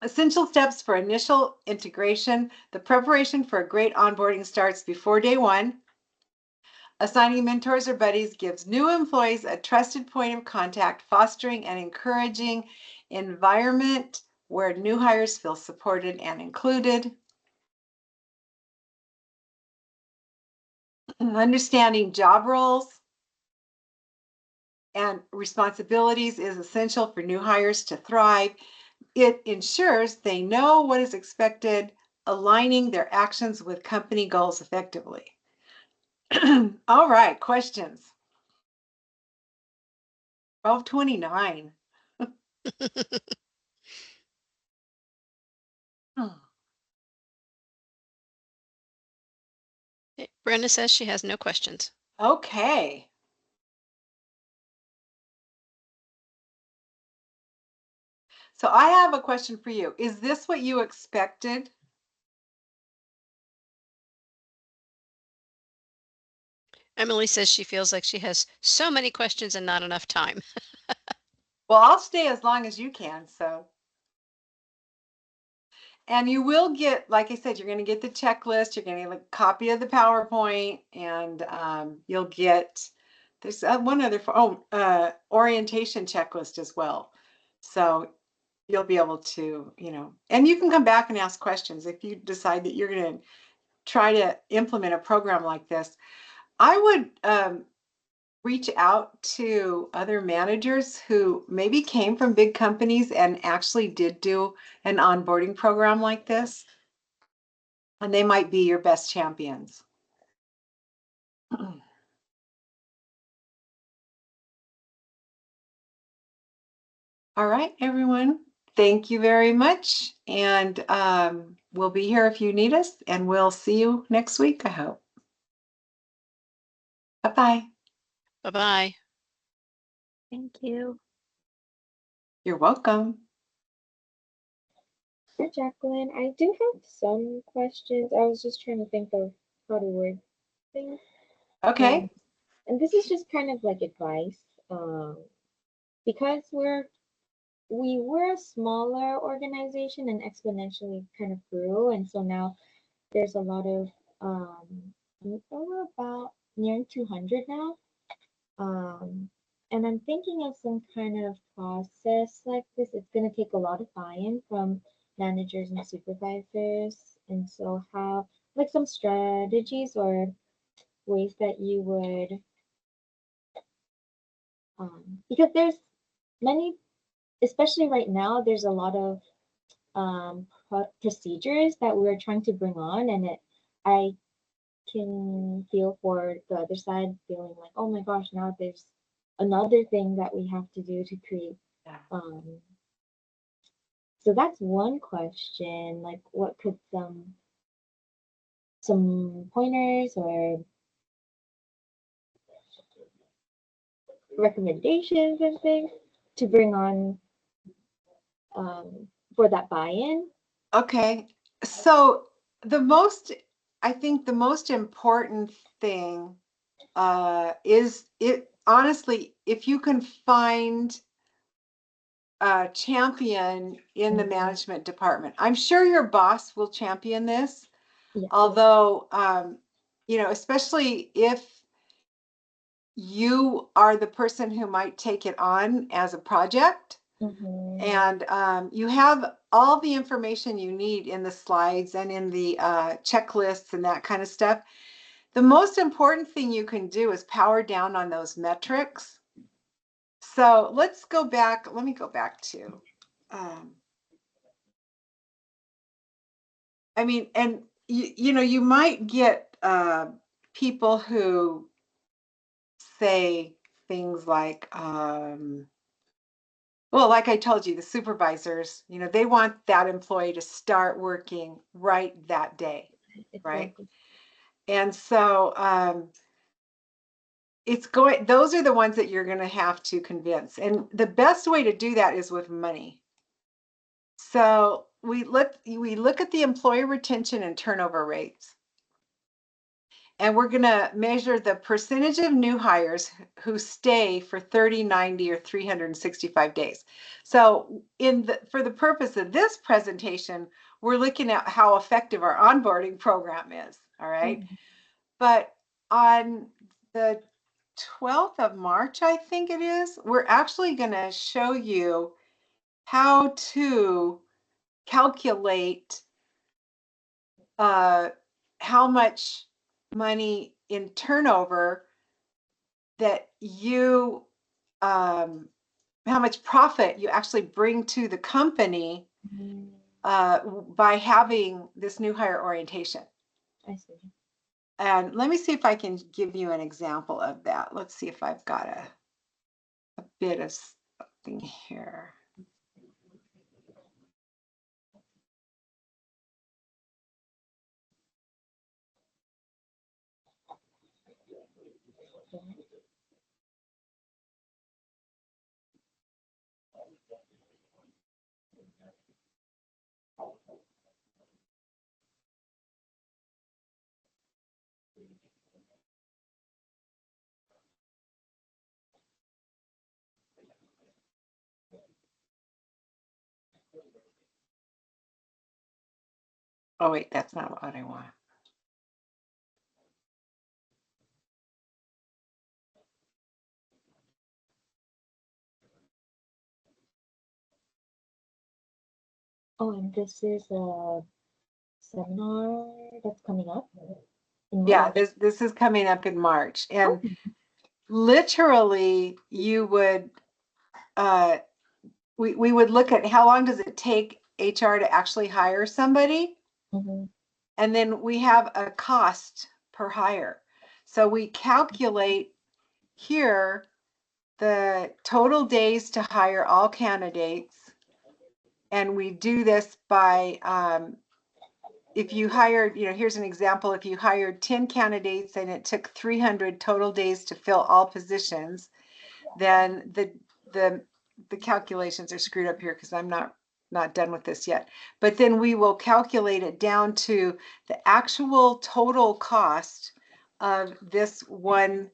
Essential steps for initial integration. The preparation for a great onboarding starts before day one. Assigning mentors or buddies gives new employees a trusted point of contact, fostering an encouraging environment where new hires feel supported and included. Understanding job roles and responsibilities is essential for new hires to thrive. it ensures they know what is expected, aligning their actions with company goals effectively. All right, questions. 1229. Brenda says she has no questions. Okay. So I have a question for you. Is this what you expected? Emily says she feels like she has so many questions and not enough time. Well, I'll stay as long as you can, so. And you will get, like I said, you're going to get the checklist, you're going to get a copy of the PowerPoint, and you'll get, there's one other, orientation checklist as well. So you'll be able to, and you can come back and ask questions if you decide that you're going to try to implement a program like this. I would reach out to other managers who maybe came from big companies and actually did do an onboarding program like this, and they might be your best champions. All right, everyone. Thank you very much. And we'll be here if you need us, and we'll see you next week, I hope. Bye-bye. Bye-bye. Thank you. You're welcome. Hi, Jacqueline. I do have some questions. I was just trying to think of how to word things. Okay. And this is just kind of like advice. Because we were a smaller organization and exponentially kind of grew, and so now there's a lot of we're about nearing 200 now. And I'm thinking of some kind of process like this. It's going to take a lot of buy-in from managers and supervisors. And so how, like some strategies or ways that you would, because there's many, especially right now, there's a lot of procedures that we're trying to bring on, and I can feel for the other side feeling like, oh my gosh, now there's another thing that we have to do to create. So that's one question. Like, what could some pointers or recommendations and things to bring on for that buy-in? Okay. So I think the most important thing is it honestly, if you can find a champion in the management department. I'm sure your boss will champion this, Yeah. although, especially if you are the person who might take it on as a project. And you have all the information you need in the slides and in the checklists and that kind of stuff. The most important thing you can do is power down on those metrics. So let's go back. Let me go back to, and you might get people who say things like, well, like I told you, the supervisors, they want that employee to start working right that day, right? Exactly. And so those are the ones that you're going to have to convince. And the best way to do that is with money. So we look at the employee retention and turnover rates. And we're going to measure the percentage of new hires who stay for 30, 90, or 365 days. So for the purpose of this presentation, we're looking at how effective our onboarding program is, all right? But on the 12th of March, I think it is, we're actually going to show you how to calculate how much money in turnover that you profit you actually bring to the company by having this new hire orientation. I see. And let me see if I can give you an example of that. Let's see if I've got a bit of something here. Oh, wait, that's not what I want. Oh, and this is a seminar that's coming up in Yeah, March. this is coming up in March. Oh. And literally, you would, we would look at how long does it take HR to actually hire somebody? Mm-hmm. And then we have a cost per hire. So we calculate here the total days to hire all candidates. And we do this by, if you hired, here's an example, if you hired 10 candidates and it took 300 total days to fill all positions, then the calculations are screwed up here because I'm not done with this yet. But then we will calculate it down to the actual total cost of this one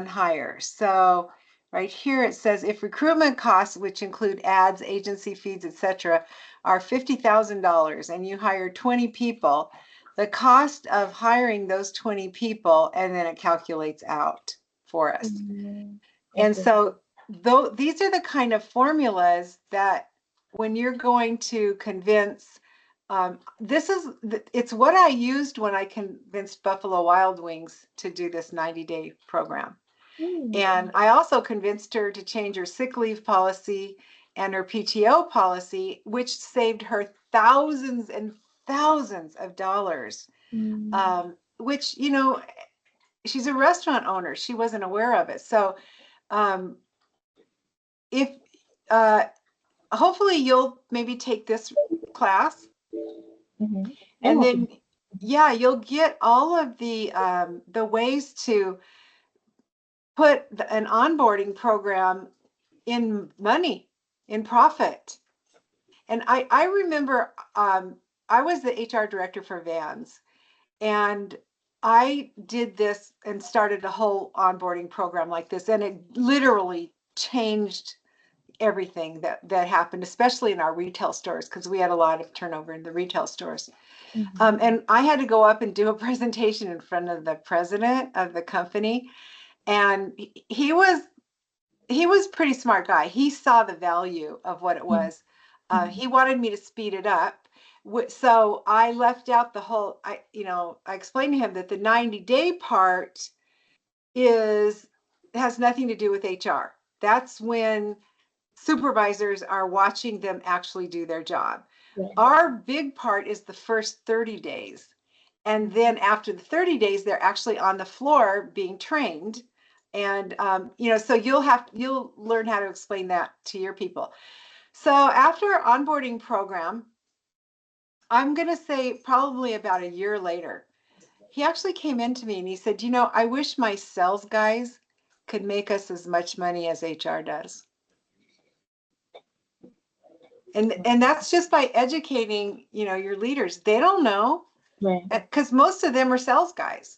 hire. So right here it says if recruitment costs, which include ads, agency fees, etc., are $50,000 and you hire 20 people, the cost of hiring those 20 people, and then it calculates out for us. Mm-hmm. And Okay. so though these are the kind of formulas that when you're going to convince, it's what I used when I convinced Buffalo Wild Wings to do this 90-day program. And I also convinced her to change her sick leave policy and her PTO policy, which saved her thousands and thousands of dollars. Mm-hmm. Which, she's a restaurant owner. She wasn't aware of it. So um, if hopefully you'll maybe take this class, Mm-hmm. I'm and hoping. then yeah, you'll get all of the ways to put an onboarding program in money, in profit. And I remember I was the HR director for Vans, and I did this and started a whole onboarding program like this, and it literally changed everything that happened, especially in our retail stores, because we had a lot of turnover in the retail stores. Mm-hmm. And I had to go up and do a presentation in front of the president of the company, and he was a pretty smart guy. He saw the value of what it was. Mm-hmm. He wanted me to speed it up. So I left out the whole, I explained to him that the 90-day part has nothing to do with HR. That's when supervisors are watching them actually do their job. Right. Our big part is the first 30 days. And then after the 30 days, they're actually on the floor being trained. And, so you'll learn how to explain that to your people. So after our onboarding program, I'm going to say probably about a year later, he actually came into me and he said, I wish my sales guys could make us as much money as HR does. And that's just by educating, your leaders. They don't know, Right. because most of them are sales guys,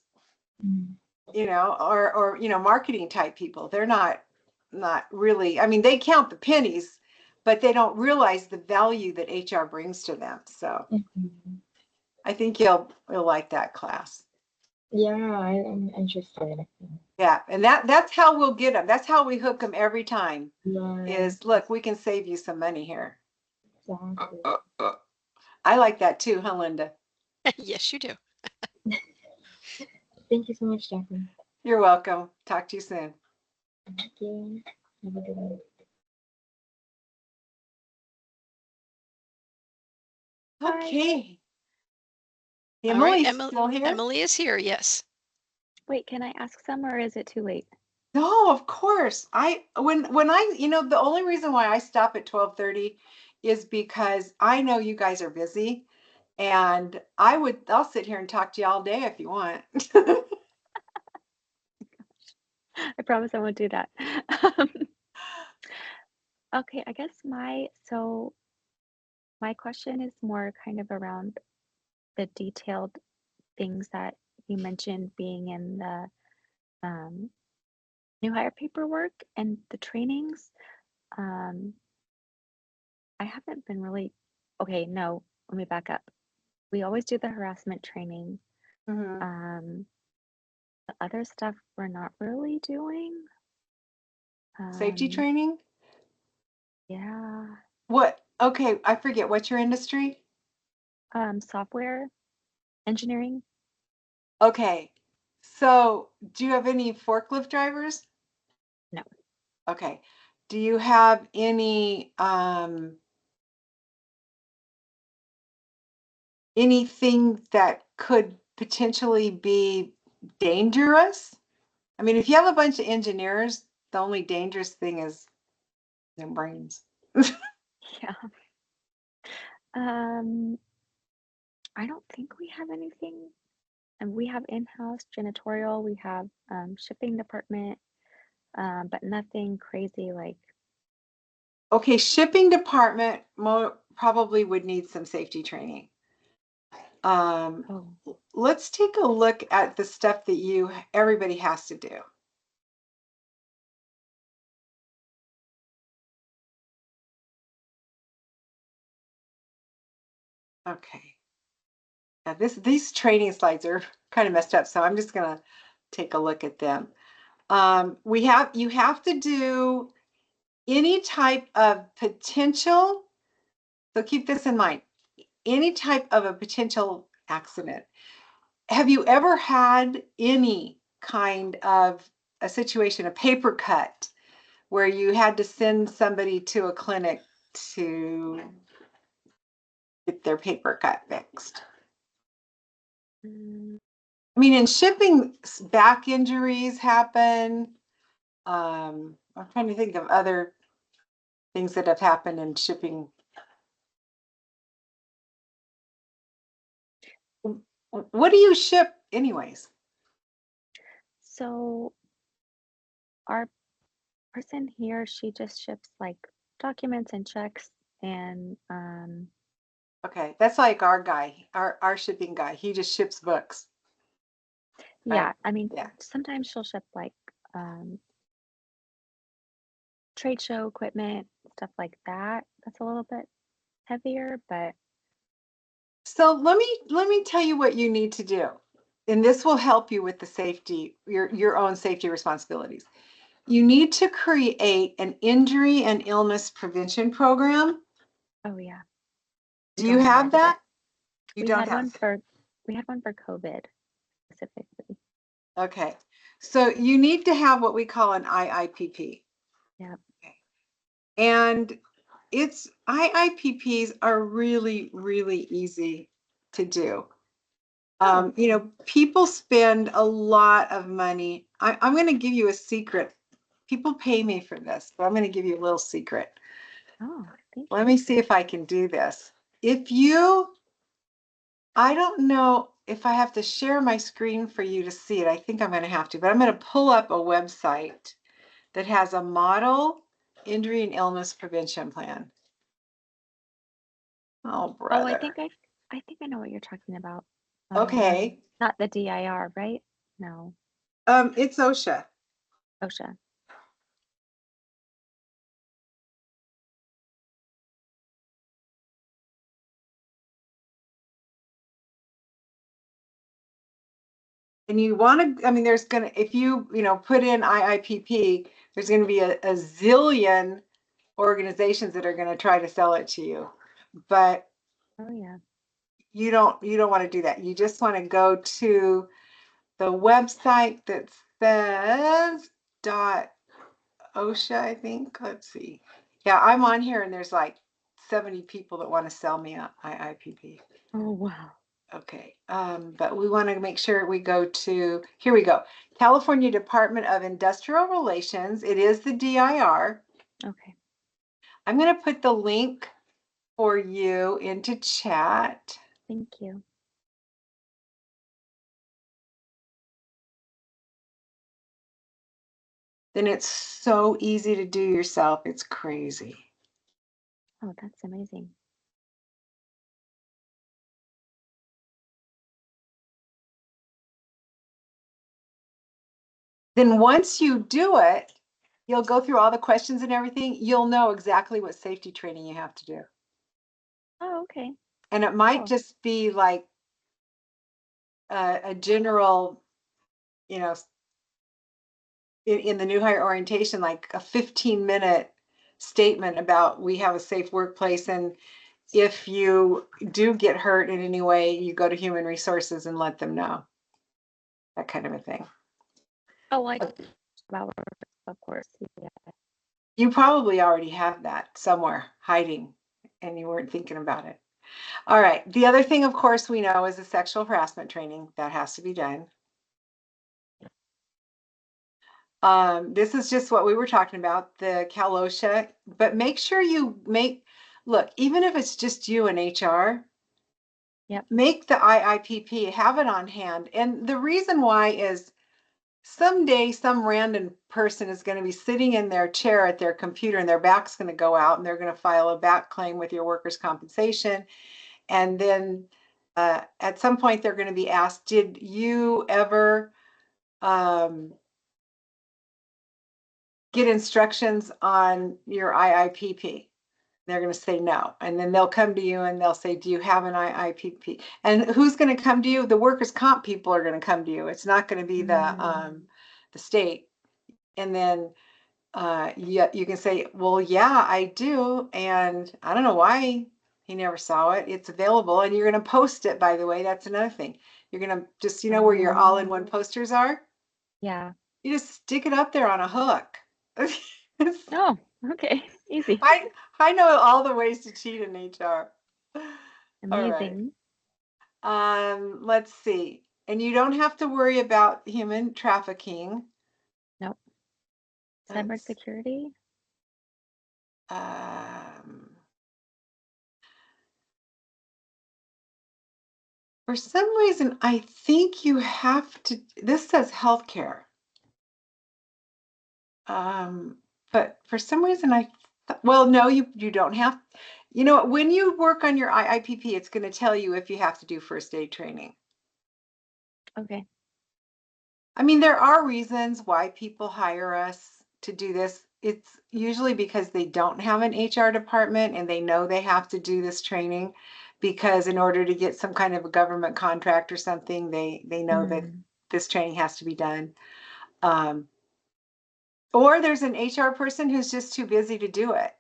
Mm-hmm. or marketing type people. They're not really, I mean, they count the pennies, but they don't realize the value that HR brings to them. So Mm-hmm. I think you'll like that class. Yeah, I'm interested. Yeah, and that's how we'll get them. That's how we hook them every time. Right. Is look, we can save you some money here. Exactly. I like that too, huh, Linda? Yes, you do. Thank you so much, Jacqueline. You're welcome. Talk to you soon. Thank you. Have a good one. Hi. Okay. All right, Emily's still here? Emily is here. Yes. Wait, can I ask some or is it too late? No, of course. The only reason why I stop at 12:30 is because I know you guys are busy, and I'll sit here and talk to you all day if you want. I promise I won't do that. Okay, I guess my question is more kind of around the detailed things that you mentioned being in the um, new hire paperwork and the trainings. Um, I haven't been really, okay, no, let me back up. We always do the harassment training. Mhm. Um, the other stuff we're not really doing. Safety Um, training? yeah, What? Okay, I forget. What's your industry? software engineering. Okay. So, do you have any forklift drivers? No. Okay. Do you have anything that could potentially be dangerous? I mean, if you have a bunch of engineers, the only dangerous thing is their brains. Yeah. Um, I don't think we have anything. And we have in-house janitorial, we have shipping department, but nothing crazy like, Okay, shipping department probably would need some safety training. Um, oh, let's take a look at the stuff that everybody has to do. Okay. Now these training slides are kind of messed up, so I'm just gonna take a look at them. You have to do any type of potential, so keep this in mind, any type of a potential accident. Have you ever had any kind of a situation, a paper cut, where you had to send somebody to a clinic to get their paper cut fixed? mm, I mean, in shipping, back injuries happen. I'm trying to think of other things that have happened in shipping. What do you ship anyways? so our person here, she just ships like documents and checks and Okay, that's like our guy, our shipping guy. He just ships books, yeah, right? I mean, Yeah. sometimes she'll ship like um, trade show equipment, stuff like that. That's a little bit heavier, but So let me tell you what you need to do. And this will help you with the safety, your own safety responsibilities. You need to create an injury and illness prevention program. oh yeah, we Do you don't have have that. that? You We don't had have. one for we had one for COVID specifically. Okay. So you need to have what we call an IIPP. Yeah. Okay. And it's IIPPs are really, really easy to do. Oh, People spend a lot of money. I'm going to give you a secret. People pay me for this, but I'm going to give you a little secret. oh, thank Let you. me see if I can do this. I don't know if I have to share my screen for you to see it. I think I'm going to have to, but I'm going to pull up a website that has a model injury and illness prevention plan. Oh, Oh, brother. I think I know what you're talking about. Okay. Not the DIR, right? No, It's OSHA. OSHA. And you want to, I mean, if you put in IIPP, there's going to be a zillion organizations that are going to try to sell it to you. But Oh yeah. you don't want to do that. You just want to go to the website that says .osha, I think. Let's see. Yeah, I'm on here and there's like 70 people that want to sell me a IIPP. Oh, wow. Okay, but we want to make sure we go to, here we go. California Department of Industrial Relations. It is the DIR. Okay. I'm going to put the link for you into chat. Thank you. Then it's so easy to do yourself. It's crazy. Oh, that's amazing. Then once you do it, you'll go through all the questions and everything. You'll know exactly what safety training you have to do. Oh, okay. And it might Cool. just be like a general, you know, in the new hire orientation, like a 15-minute statement about we have a safe workplace, and if you do get hurt in any way, you go to human resources and let them know. That kind of a thing. Oh, I about of course. Yeah. You probably already have that somewhere hiding and you weren't thinking about it. All right. The other thing, of course, we know is the sexual harassment training that has to be done. This is just what we were talking about, the Cal OSHA, but make sure you look, even if it's just you and HR, Yep. make the IIPP, have it on hand. And the reason why is someday some random person is going to be sitting in their chair at their computer and their back's going to go out and they're going to file a back claim with your workers' compensation. And then at some point they're going to be asked, did you ever get instructions on your IIPP? They're going to say no. And then they'll come to you and they'll say, do you have an IIPP? And who's going to come to you? The workers' comp people are going to come to you. It's not going to be the state. And then you can say, well, yeah, I do. And I don't know why he never saw it. It's available. And you're going to post it, by the way. That's another thing. You're going to just, where your all-in-one posters are? Yeah. You just stick it up there on a hook. Oh, okay. Easy. I know all the ways to cheat in HR. All right. Amazing. Let's see. And you don't have to worry about human trafficking. Nope. Let's, Cybersecurity. for some reason, I think you have to, this says healthcare. But for some reason, well, no, you don't have, when you work on your IIPP, it's going to tell you if you have to do first aid training. Okay. I mean, there are reasons why people hire us to do this. It's usually because they don't have an HR department and they know they have to do this training, because in order to get some kind of a government contract or something, they know that this training has to be done. Or there's an HR person who's just too busy to do it.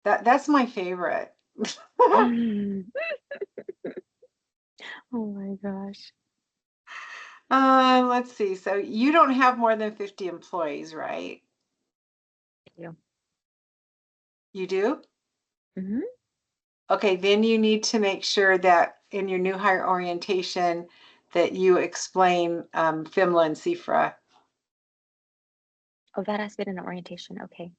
That's my favorite. Oh my gosh. Let's see. So you don't have more than 50 employees, right? Yeah. You do? Mm-hmm. Okay, then you need to make sure that in your new hire orientation that you explain FMLA and CFRA. Oh, that has been an orientation. Okay.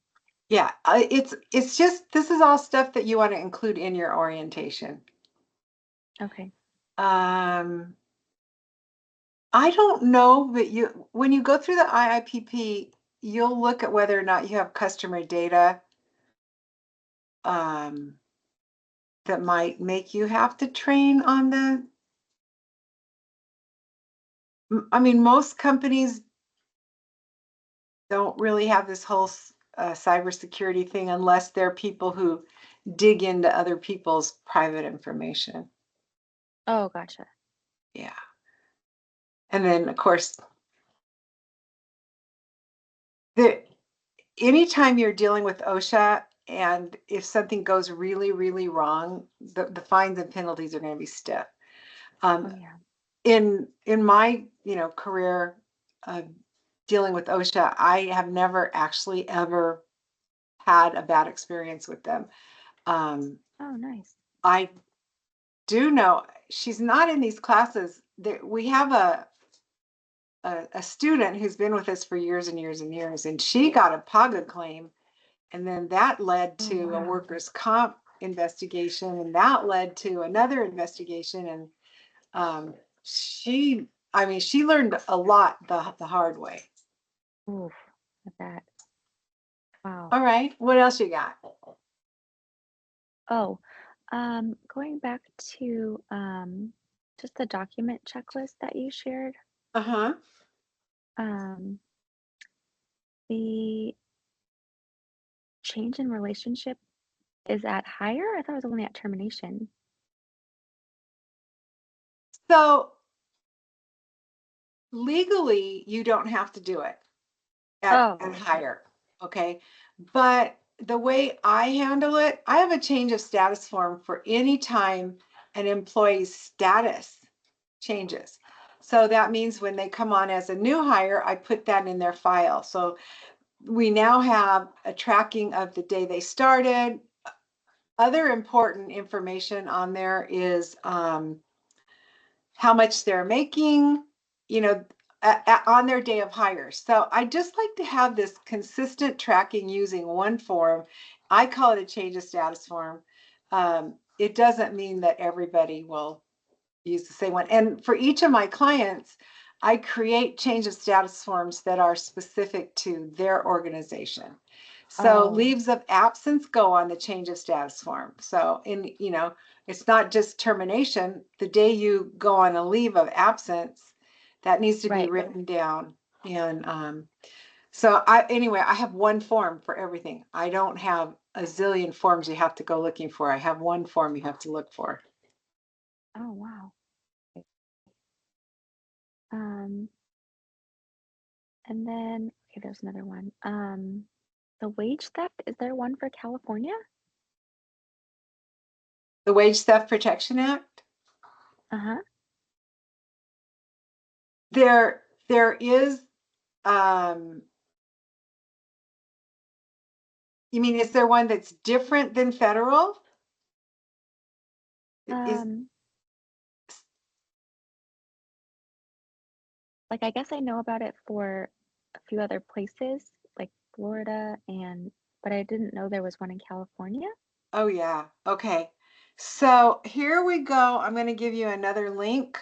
Yeah, it's just, this is all stuff that you want to include in your orientation. Okay. I don't know, but when you go through the IIPP, you'll look at whether or not you have customer data that might make you have to train on I mean, most companies don't really have this whole cybersecurity thing unless they're people who dig into other people's private information. Oh, gotcha. Yeah. And then, of course, anytime you're dealing with OSHA, and if something goes really, really wrong, the fines and penalties are going to be stiff. Oh, yeah. In my career dealing with OSHA, I have never actually ever had a bad experience with them. Oh, nice. I do know she's not in these classes. We have a student who's been with us for years and years and years, and she got a PAGA claim, and then that led Oh, to a wow. workers' comp investigation, and that led to another investigation. And I mean, she learned a lot the hard way. Oof, at that. Wow. All right, what else you got? Oh, going back to just the document checklist that you shared, Uh-huh. um, the change in relationship is at hire? I thought it was only at termination. So legally, you don't have to do it at Oh, okay. hire, okay? But the way I handle it, I have a change of status form for any time an employee's status changes. So that means when they come on as a new hire, I put that in their file. So we now have a tracking of the day they started. Other important information on there is how much they're making, you know, on their day of hire. So I just like to have this consistent tracking using one form. I call it a change of status form. It doesn't mean that everybody will use the same one. And for each of my clients, I create change of status forms that are specific to their organization. So Oh, leaves of absence go on the change of status form. So it's not just termination. The day you go on a leave of absence, that needs to be right. written down. And anyway, I have one form for everything. I don't have a zillion forms you have to go looking for. I have one form you have to look for. Oh, wow. Um, and then, okay, there's another one. The wage theft, is there one for California? The Wage Theft Protection Act. Uh-huh. There is, um, you mean, is there one that's different than federal? Is, Um, like I guess I know about it for a few other places, like Florida but I didn't know there was one in California. oh yeah, okay. So here we go. I'm going to give you another link.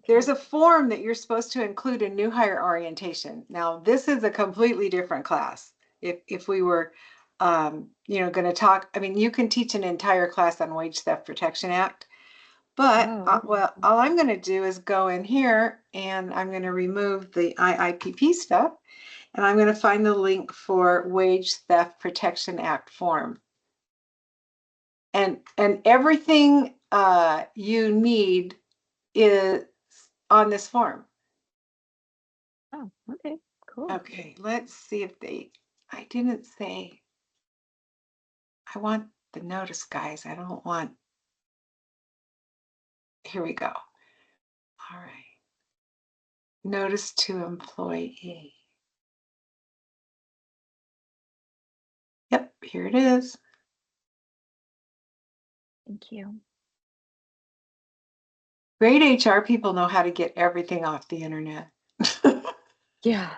There's Okay. a form that you're supposed to include in new hire orientation. Now, this is a completely different class. If we were, going to talk, I mean, you can teach an entire class on Wage Theft Protection Act. But Oh, well, all I'm going to do is go in here and I'm going to remove the IIPP stuff and I'm going to find the link for Wage Theft Protection Act form. And everything you need is on this form. oh, okay, cool. Okay, let's see if I didn't say, I want the notice, guys. I don't want, here we go. All right. Notice to employee. Yep, here it is. Thank you. Great HR people know how to get everything off the internet. Yeah,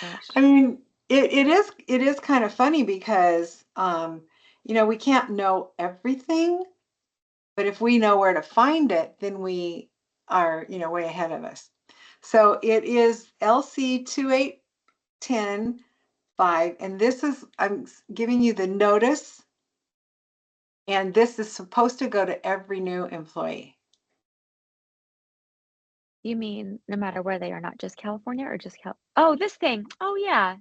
I gosh. mean, it is kind of funny because we can't know everything, but if we know where to find it, then we are, way ahead of us. So it is LC 28105, and I'm giving you the notice, and this is supposed to go to every new employee. You mean no matter where they are, not just California or just Oh, this thing. Oh, yeah.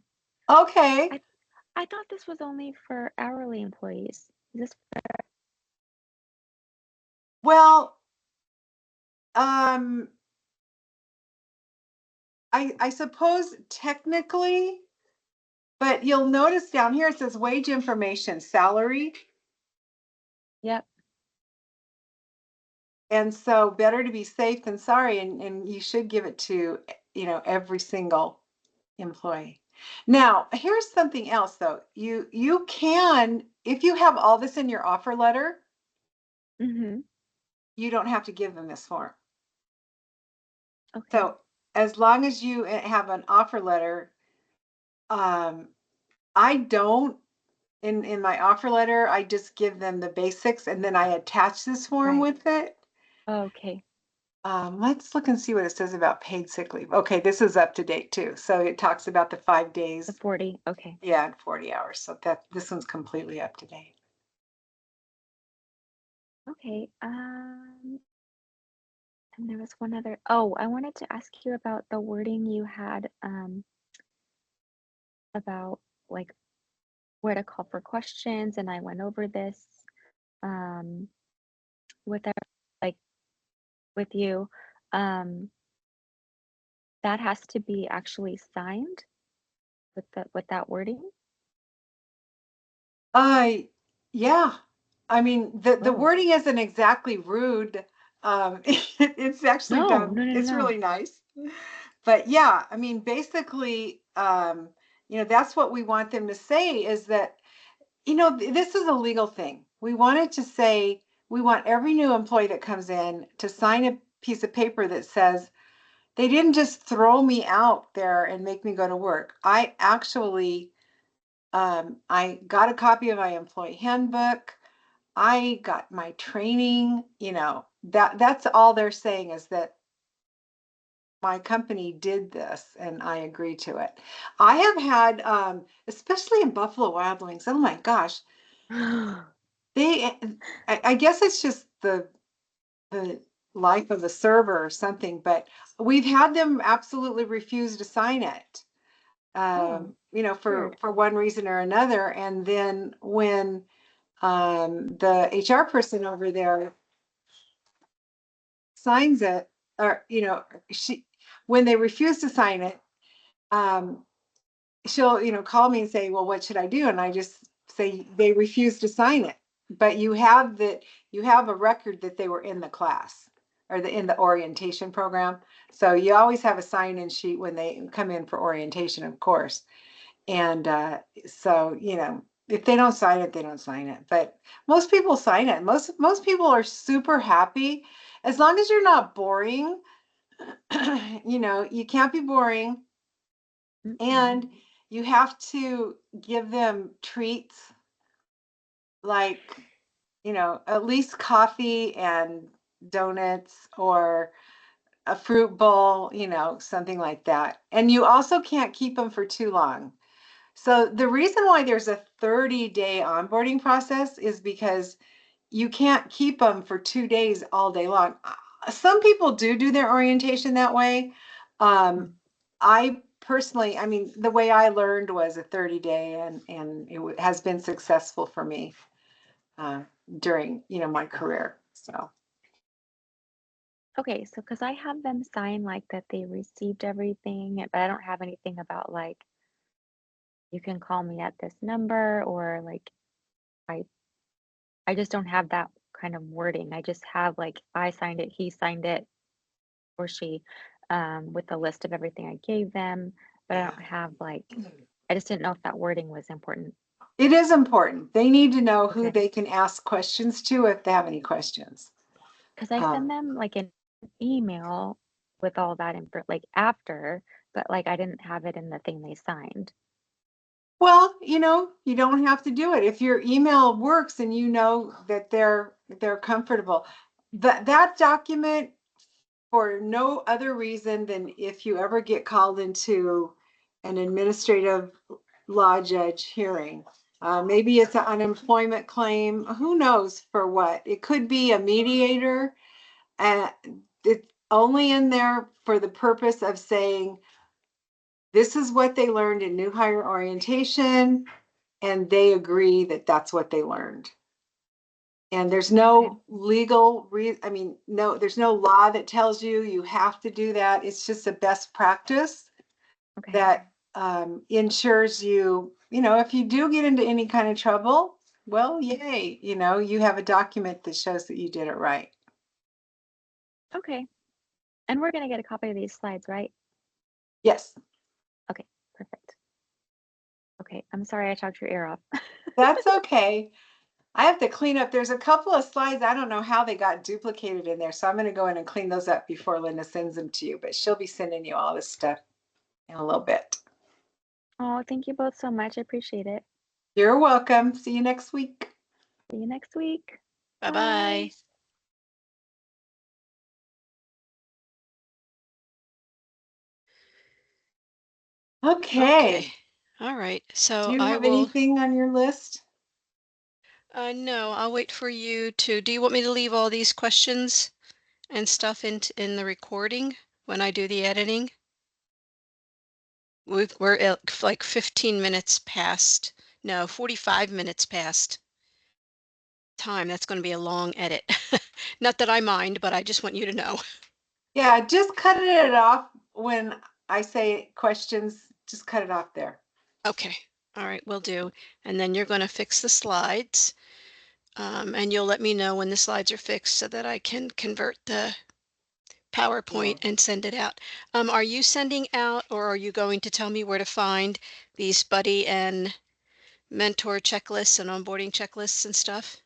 Okay. I I thought this was only for hourly employees. Is this Well, um, I suppose technically, but you'll notice down here it says wage information, salary. Yep. And so better to be safe than sorry, and you should give it to, every single employee. Now, here's something else though. You can, if you have all this in your offer letter, Mm-hmm. you don't have to give them this form. Okay. So as long as you have an offer letter, I don't, in my offer letter, I just give them the basics and then I attach this form Right. with it. Okay. Let's look and see what it says about paid sick leave. Okay, this is up to date too. So it talks about the 5 The days, 40. Okay. yeah, and 40 hours. So that this one's completely up to date. Okay. And there was one other. Oh, I wanted to ask you about the wording you had about like where to call for questions, and I went over this um with like with you. Um, that has to be actually signed with that wording. I yeah. I mean, the Oh, wording isn't exactly rude. It's actually no, done, no, no, no, it's no. really nice. But yeah, I mean, basically, that's what we want them to say is that, this is a legal thing. We wanted to say, we want every new employee that comes in to sign a piece of paper that says, they didn't just throw me out there and make me go to work. I got a copy of my employee handbook. I got my training, that's all they're saying is that my company did this and I agree to it. I have had, especially in Buffalo Wild Wings, oh my gosh, they, I guess it's just the life of the server or something, but we've had them absolutely refuse to sign it. Oh, For weird. one reason or another. And then when the HR person over there signs it, or she when they refuse to sign it, um, she'll call me and say, "Well, what should I do?" And I just say they refuse to sign it. But you have a record that they were in the class or in the orientation program. So you always have a sign-in sheet when they come in for orientation, of course. And so, if they don't sign it, they don't sign it. But most people sign it. Most people are super happy as long as you're not boring. You can't be boring, Mm-mm. and you have to give them treats like, at least coffee and donuts or a fruit bowl, something like that. And you also can't keep them for too long. So the reason why there's a 30-day onboarding process is because you can't keep them for 2 days all day long. Some people do their orientation that way. Um, Mm. I personally, I mean, the way I learned was a 30-day, and it has been successful for me uh, during my career. So Okay, so because I have them sign like that they received everything, but I don't have anything about like you can call me at this number or like I I just don't have that kind of wording. I just have like I signed it, he signed it, or she, with the list of everything I gave them, but I yeah, don't have like I just didn't know if that wording was important. it is important. They need to know who Okay. they can ask questions to if they have any questions. Because I send Um, them like an email with all that info like after, but like I didn't have it in the thing they signed. Well, you don't have to do it. If your email works and you know that they're comfortable. That document, for no other reason than if you ever get called into an administrative law judge hearing. Maybe it's an unemployment claim, who knows for what. It could be a mediator. And it's only in there for the purpose of saying, this is what they learned in new hire orientation, and they agree that that's what they learned. And there's Okay. no legal I mean, no, there's no law that tells you have to do that. It's just a best practice Okay. that ensures if you do get into any kind of trouble, well, yay, you have a document that shows that you did it right. Okay. And we're gonna get a copy of these slides, right? Yes. Okay, perfect. Okay, I'm sorry I talked your ear off. That's okay. I have to clean up. There's a couple of slides. I don't know how they got duplicated in there. So I'm going to go in and clean those up before Linda sends them to you. But she'll be sending you all this stuff in a little bit. Oh, thank you both so much. I appreciate it. You're welcome. See you next week. See you next week. Bye-bye. Okay. Okay. All right. Do So you I have will, anything on your list? no, I'll wait for you to, do you want me to leave all these questions and stuff in the recording when I do the editing? We're at like 15 minutes past, no, 45 minutes past time. That's going to be a long edit. Not that I mind, but I just want you to know. Yeah, just cut it off when I say questions. Just cut it off there. Okay. All right, will do. And then you're going to fix the slides. And you'll let me know when the slides are fixed so that I can convert the Yeah. PowerPoint and send it out. Are you sending out, or are you going to tell me where to find these buddy and mentor checklists and onboarding checklists and stuff?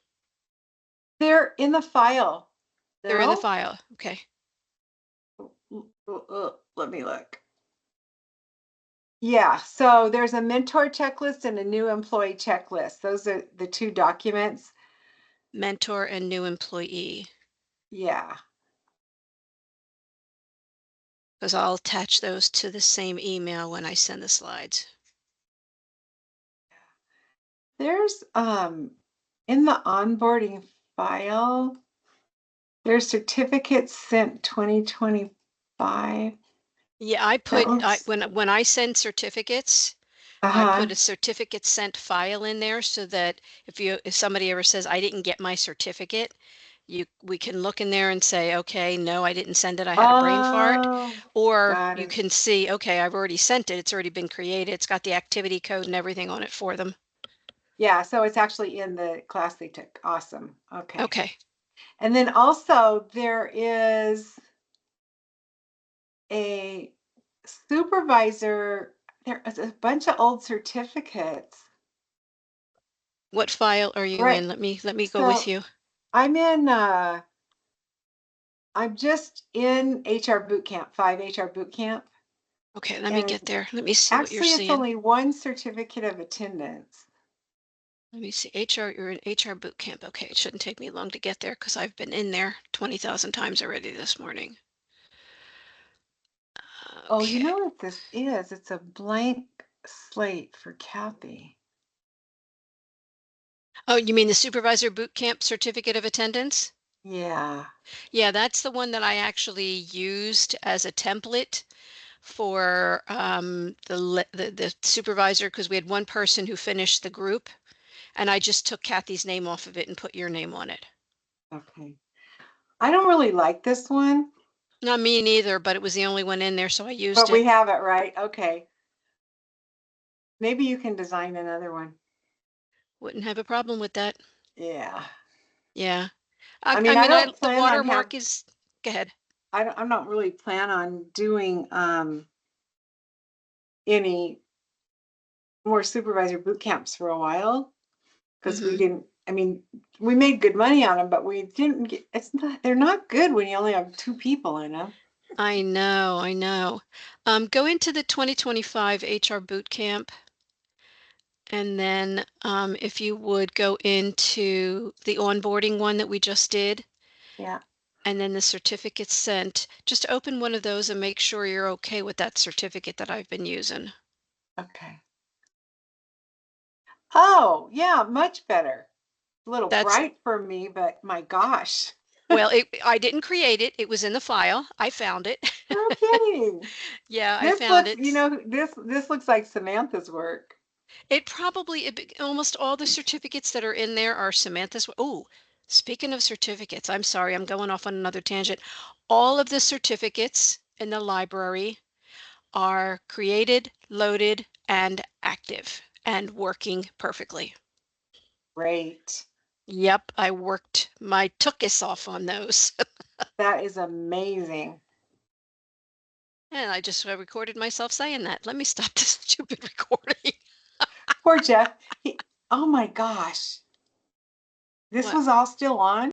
They're in the file. They're in the No? file. Okay. Let me look. Yeah, so there's a mentor checklist and a new employee checklist. Those are the two documents. Mentor and new employee, Yeah. because I'll attach those to the same email when I send the slides. There's in the onboarding file, there's certificates sent 2025. Yeah, I That put looks when I send certificates, I uh-huh. put a certificate sent file in there so that if somebody ever says I didn't get my certificate, we can look in there and say, okay, no, I didn't send it. I had a brain fart. Oh, Or got you it. can see, okay, I've already sent it. It's already been created. It's got the activity code and everything on it for them. Yeah, so it's actually in the class they took. Awesome. Okay. Okay. And then also there is a supervisor. There is a bunch of old certificates. What file are you Right. in? Let me go with So you. I'm in I'm just in HR boot camp, 5 HR boot camp. Okay, let me And get there. Let me see what you're actually it's seeing. only one certificate of attendance. Let me see. HR, you're in HR boot camp. Okay, it shouldn't take me long to get there because I've been in there 20,000 times already this morning. Oh, you Okay. know what this is? It's a blank slate for Kathy. Oh, you mean the supervisor boot camp certificate of attendance? Yeah. Yeah, that's the one that I actually used as a template for the supervisor because we had one person who finished the group, and I just took Kathy's name off of it and put your name on it. Okay. I don't really like this one, Not me neither, but it was the only one in there, so I used but we it. have it, right? Okay. Maybe you can design another one. Wouldn't have a problem with that. Yeah. Yeah. I I mean, I mean, don't the plan on watermark is, go ahead. I'm not really plan on doing any more supervisor boot camps for a while because we Hmm. didn't, I mean, we made good money on them, but we didn't get, it's not, they're not good when you only have 2 people in them. I know, I know. Go into the 2025 HR boot camp, and then if you would go into the onboarding one that we just did, Yeah. and then the certificate sent, just open one of those and make sure you're okay with that certificate that I've been using. Okay. Oh, yeah, much better. A little That's, bright for me, but my gosh. well, I didn't create it. It was in the file. I found it. No kidding. Yeah, I This found looks, it. this looks like Samantha's work. Almost all the certificates that are in there are Samantha's. Oh, speaking of certificates, I'm sorry, I'm going off on another tangent. All of the certificates in the library are created, loaded, and active and working perfectly. Great. Yep, I worked my tookus off on those. That is amazing. And I just recorded myself saying that. Let me stop this stupid recording. Poor Jeff. Oh my gosh. This What? was all still on?